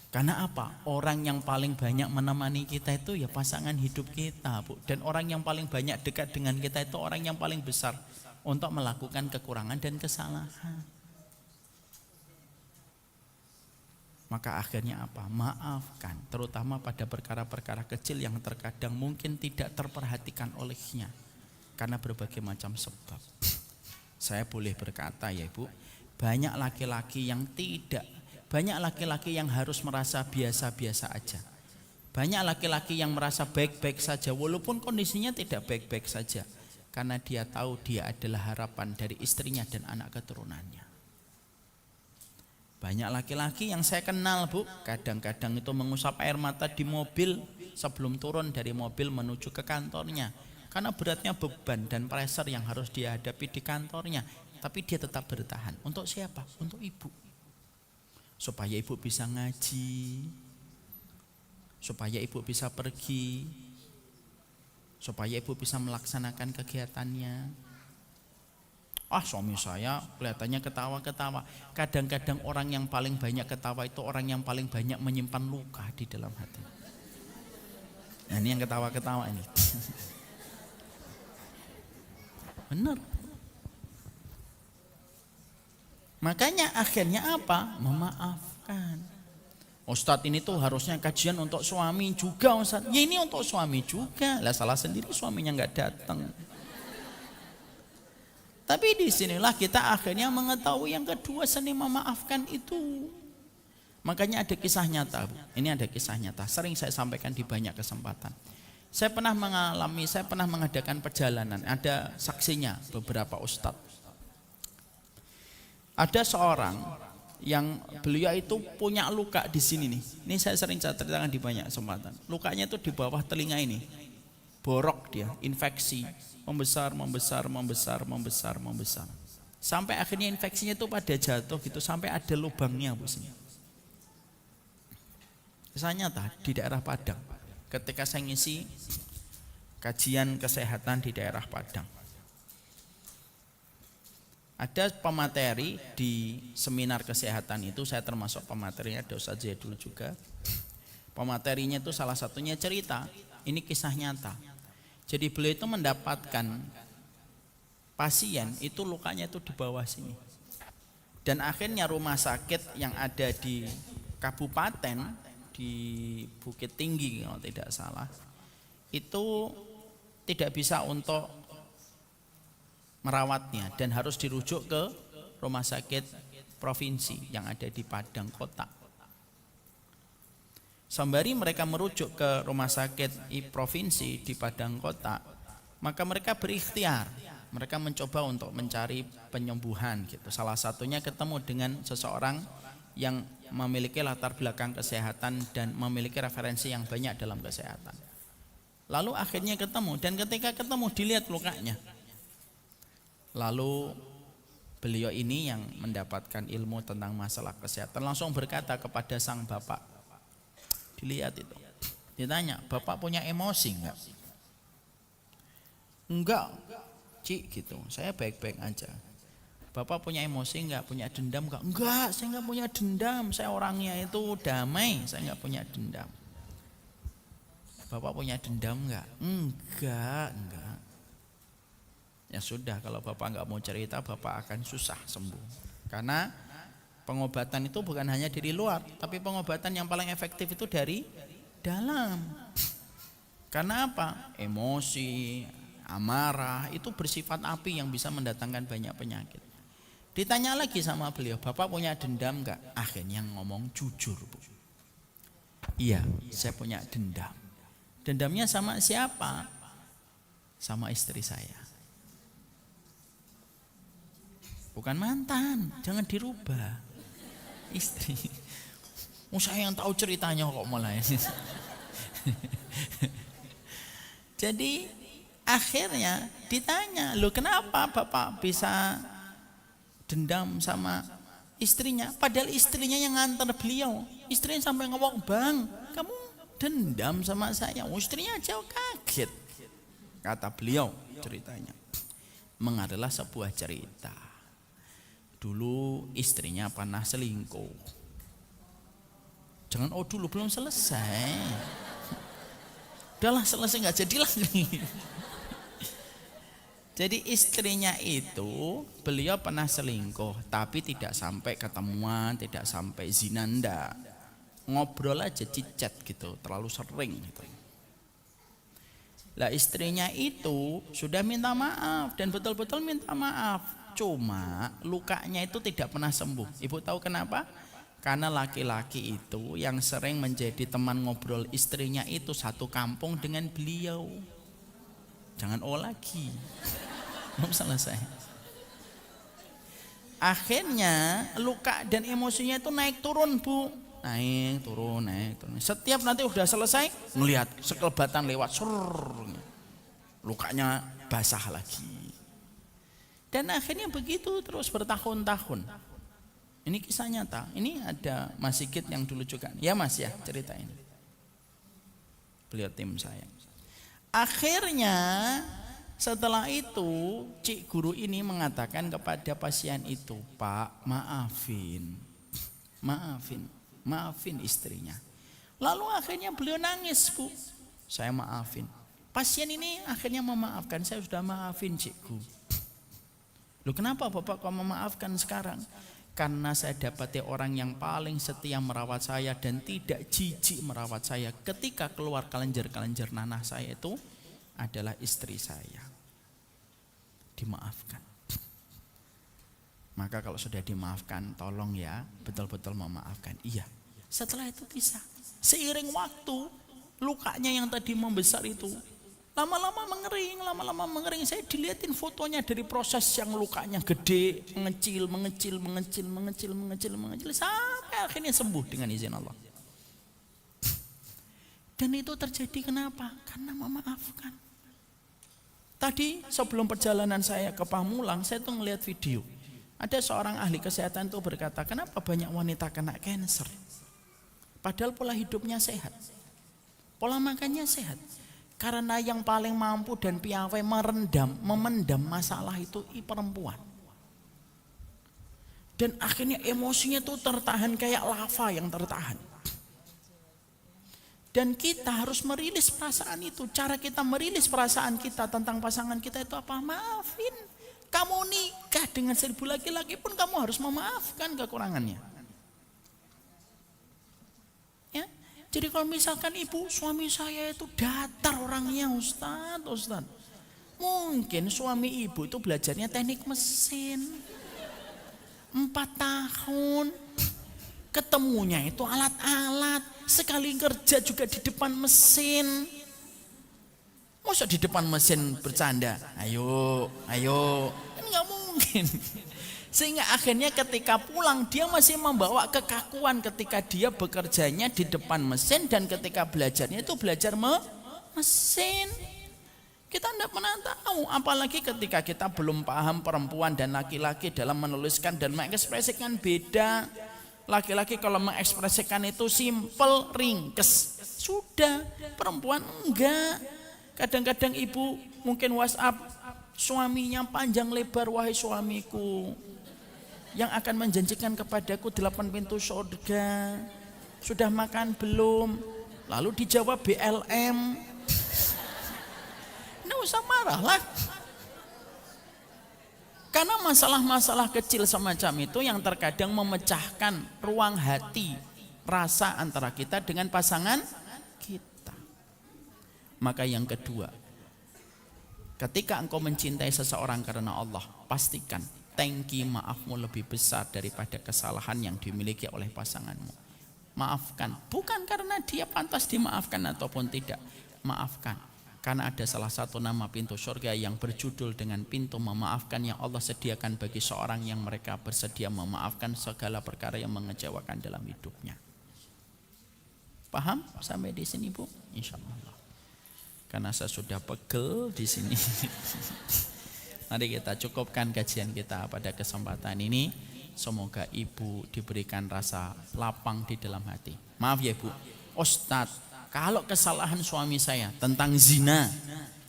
Karena apa? Orang yang paling banyak menemani kita itu ya pasangan hidup kita, Bu. Dan orang yang paling banyak dekat dengan kita itu orang yang paling besar untuk melakukan kekurangan dan kesalahan. Maka akhirnya apa? Maafkan, terutama pada perkara-perkara kecil yang terkadang mungkin tidak terperhatikan olehnya karena berbagai macam sebab. Saya boleh berkata ya Ibu, banyak laki-laki yang harus merasa biasa-biasa aja. Banyak laki-laki yang merasa baik-baik saja walaupun kondisinya tidak baik-baik saja, karena dia tahu dia adalah harapan dari istrinya dan anak keturunannya. Banyak laki-laki yang saya kenal Bu, kadang-kadang itu mengusap air mata di mobil sebelum turun dari mobil menuju ke kantornya. Karena beratnya beban dan pressure yang harus dia hadapi di kantornya. Tapi dia tetap bertahan. Untuk siapa? Untuk ibu. Supaya ibu bisa ngaji. Supaya ibu bisa pergi. Supaya ibu bisa melaksanakan kegiatannya. Suami saya kelihatannya ketawa-ketawa. Kadang-kadang orang yang paling banyak ketawa itu orang yang paling banyak menyimpan luka di dalam hati. Nah ini yang ketawa-ketawa ini. Benar. Makanya akhirnya apa? Memaafkan. Ustadz ini tuh harusnya kajian untuk suami juga Ustadz. Ya ini untuk suami juga. Lah salah sendiri suaminya nggak datang. Tapi disinilah kita akhirnya mengetahui yang kedua, seni memaafkan itu. Makanya ada kisah nyata Bu. Ini ada kisah nyata, sering saya sampaikan di banyak kesempatan. Saya pernah mengadakan perjalanan, ada saksinya beberapa ustadz. Ada seorang yang beliau itu punya luka di sini nih. Ini saya sering ceritakan di banyak kesempatan. Lukanya itu di bawah telinga ini. Borok dia, infeksi, membesar. Sampai akhirnya infeksinya itu pada jatuh gitu, sampai ada lubangnya bosnya. Kisah nyata di daerah Padang. Ketika saya ngisi kajian kesehatan di daerah Padang, ada pemateri di seminar kesehatan itu, saya termasuk pematerinya, ada Ustaz Zaidul juga. Pematerinya itu salah satunya cerita, ini kisah nyata. Jadi beliau itu mendapatkan pasien itu lukanya itu di bawah sini. Dan akhirnya rumah sakit yang ada di kabupaten di Bukit Tinggi kalau tidak salah, itu tidak bisa untuk merawatnya dan harus dirujuk ke rumah sakit provinsi yang ada di Padang Kota. Sembari mereka merujuk ke rumah sakit provinsi di Padang Kota, maka mereka berikhtiar, mereka mencoba untuk mencari penyembuhan gitu. Salah satunya ketemu dengan seseorang yang memiliki latar belakang kesehatan dan memiliki referensi yang banyak dalam kesehatan. Lalu akhirnya ketemu, dan ketika ketemu dilihat lukanya. Lalu beliau ini yang mendapatkan ilmu tentang masalah kesehatan langsung berkata kepada sang bapak, dilihat itu, ditanya, bapak punya emosi enggak? Enggak, Cik gitu, saya baik-baik aja. Bapak punya emosi enggak? Punya dendam enggak? Enggak, saya enggak punya dendam, saya orangnya itu damai, saya enggak punya dendam. Bapak punya dendam enggak? Enggak. Ya sudah, kalau bapak enggak mau cerita, bapak akan susah sembuh. Karena pengobatan itu bukan hanya dari luar, tapi pengobatan yang paling efektif itu dari dalam. Karena apa? Emosi, amarah itu bersifat api yang bisa mendatangkan banyak penyakit. Ditanya lagi sama beliau, bapak punya dendam enggak? Akhirnya ngomong jujur, Bu. Iya, saya punya dendam. Dendamnya sama siapa? Sama istri saya. Bukan mantan, jangan dirubah. Istri. Saya yang tahu ceritanya kok mulai. Jadi akhirnya ditanya, "Loh kenapa Bapak bisa dendam sama istrinya?" Padahal istrinya yang nganter beliau. Istrinya sampai ngomong, "Bang, kamu dendam sama saya." Istrinya aja kaget. Kata beliau ceritanya, adalah sebuah cerita. Dulu istrinya pernah selingkuh. Jangan dulu belum selesai. Udahlah selesai nggak jadi lagi. Jadi istrinya itu beliau pernah selingkuh, tapi tidak sampai ketemuan, tidak sampai zina, ndak. Ngobrol aja di chat gitu, terlalu sering gitu. Lah istrinya itu sudah minta maaf dan betul-betul minta maaf. Cuma lukanya itu tidak pernah sembuh. Ibu tahu kenapa? Karena laki-laki itu yang sering menjadi teman ngobrol istrinya itu satu kampung dengan beliau. Jangan lagi. Belum selesai. Akhirnya luka dan emosinya itu naik turun, Bu. Naik turun. Setiap nanti udah selesai ngelihat sekelebatan lewat, lukanya basah lagi. Dan akhirnya begitu terus bertahun-tahun. Ini kisah nyata. Ini ada Mas Sigit yang dulu juga. Ya Mas ya, cerita ini. Beliau tim saya. Akhirnya setelah itu Cik Guru ini mengatakan kepada pasien itu, "Pak, maafin istrinya." Lalu akhirnya beliau nangis, Bu. "Saya maafin." Pasien ini akhirnya memaafkan, "Saya sudah maafin Cikgu." "Loh kenapa Bapak kok memaafkan sekarang?" "Karena saya dapati orang yang paling setia merawat saya dan tidak jijik merawat saya ketika keluar kelenjar-kelenjar nanah saya itu adalah istri saya." Dimaafkan. Maka kalau sudah dimaafkan, tolong ya betul-betul memaafkan. Iya. Setelah itu bisa. Seiring waktu, lukanya yang tadi membesar itu lama-lama mengering. Saya dilihatin fotonya dari proses yang lukanya gede, mengecil sampai akhirnya sembuh dengan izin Allah. Dan itu terjadi kenapa? Karena memaafkan. Tadi sebelum perjalanan saya ke Pamulang, saya tuh ngelihat video. Ada seorang ahli kesehatan itu berkata, kenapa banyak wanita kena kanker? Padahal pola hidupnya sehat, pola makannya sehat. Karena yang paling mampu dan piawai memendam masalah itu perempuan. Dan akhirnya emosinya itu tertahan kayak lava yang tertahan. Dan kita harus merilis perasaan itu. Cara kita merilis perasaan kita tentang pasangan kita itu apa? Maafin. Kamu nikah dengan 1000 laki-laki pun kamu harus memaafkan kekurangannya. Ya. Jadi kalau misalkan ibu, suami saya itu datar orangnya Ustadz. Mungkin suami ibu itu belajarnya teknik mesin. 4 tahun. Ketemunya itu alat-alat. Sekali kerja juga di depan mesin. Masa di depan mesin bercanda? Ayo. Kan gak mungkin. Sehingga akhirnya ketika pulang dia masih membawa kekakuan ketika dia bekerjanya di depan mesin. Dan ketika belajarnya itu belajar mesin. Kita tidak pernah tahu, apalagi ketika kita belum paham perempuan dan laki-laki dalam menuliskan dan mengekspresikan beda. Laki-laki kalau mengekspresikan itu simple, ringkes, sudah. Perempuan enggak. Kadang-kadang ibu mungkin WhatsApp suaminya panjang lebar, wahai suamiku yang akan menjanjikan kepadaku 8 pintu surga, sudah makan belum? Lalu dijawab BLM. Nggak usah marah lah. Karena masalah-masalah kecil semacam itu yang terkadang memecahkan ruang hati, rasa antara kita dengan pasangan kita. Maka yang kedua, ketika engkau mencintai seseorang karena Allah, pastikan tangki maafmu lebih besar daripada kesalahan yang dimiliki oleh pasanganmu. Maafkan, bukan karena dia pantas dimaafkan ataupun tidak. Maafkan. Karena ada salah satu nama pintu surga yang berjudul dengan pintu memaafkan yang Allah sediakan bagi seorang yang mereka bersedia memaafkan segala perkara yang mengecewakan dalam hidupnya. Paham sampai di sini Bu? Insya Allah. Karena saya sudah pegel di sini. Mari kita cukupkan kajian kita pada kesempatan ini. Semoga ibu diberikan rasa lapang di dalam hati. Maaf ya Bu, Ustadz, kalau kesalahan suami saya tentang zina,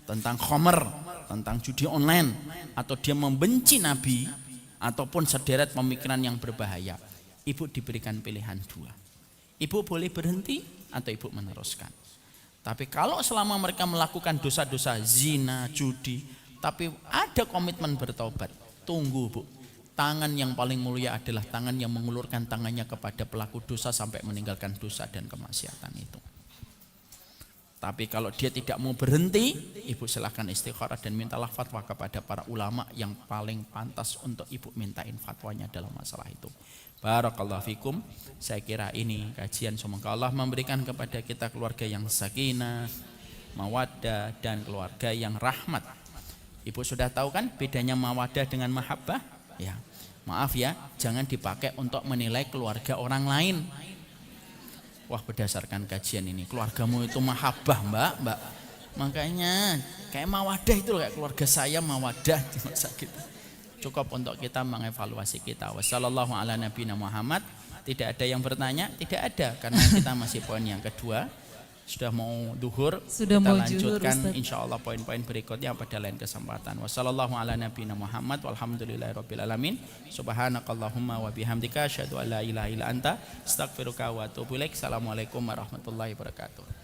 tentang khamr, tentang judi online, atau dia membenci Nabi, ataupun sederet pemikiran yang berbahaya, ibu diberikan pilihan 2. Ibu boleh berhenti atau ibu meneruskan. Tapi kalau selama mereka melakukan dosa-dosa zina, judi, tapi ada komitmen bertobat, tunggu Bu. Tangan yang paling mulia adalah tangan yang mengulurkan tangannya kepada pelaku dosa sampai meninggalkan dosa dan kemaksiatan itu. Tapi kalau dia tidak mau berhenti, ibu silakan istikharah dan mintalah fatwa kepada para ulama yang paling pantas untuk ibu mintain fatwanya dalam masalah itu. Barakallahu fikum. Saya kira ini kajian, semoga Allah memberikan kepada kita keluarga yang sakinah, mawaddah, dan keluarga yang rahmat. Ibu sudah tahu kan bedanya mawaddah dengan mahabbah? Ya, maaf ya, jangan dipakai untuk menilai keluarga orang lain. Wah, berdasarkan kajian ini keluargamu itu mahabbah mbak. Makanya kayak mawadah itu kayak keluarga saya mawadah. Cukup untuk kita mengevaluasi kita. Wassallallahu ala nabiyina Muhammad. Tidak ada yang bertanya? Tidak ada, karena kita masih poin yang kedua. Sudah mau duhur, Sudah kita mau lanjutkan zuhur, insya Allah poin-poin berikutnya pada lain kesempatan. Wassallallahu ala nabiyina Muhammad walhamdulillahirabbil alamin. Subhanakallahumma wa bihamdika asyhadu an la ilaha illa anta astaghfiruka wa atubu ilaik. Assalamualaikum warahmatullahi wabarakatuh.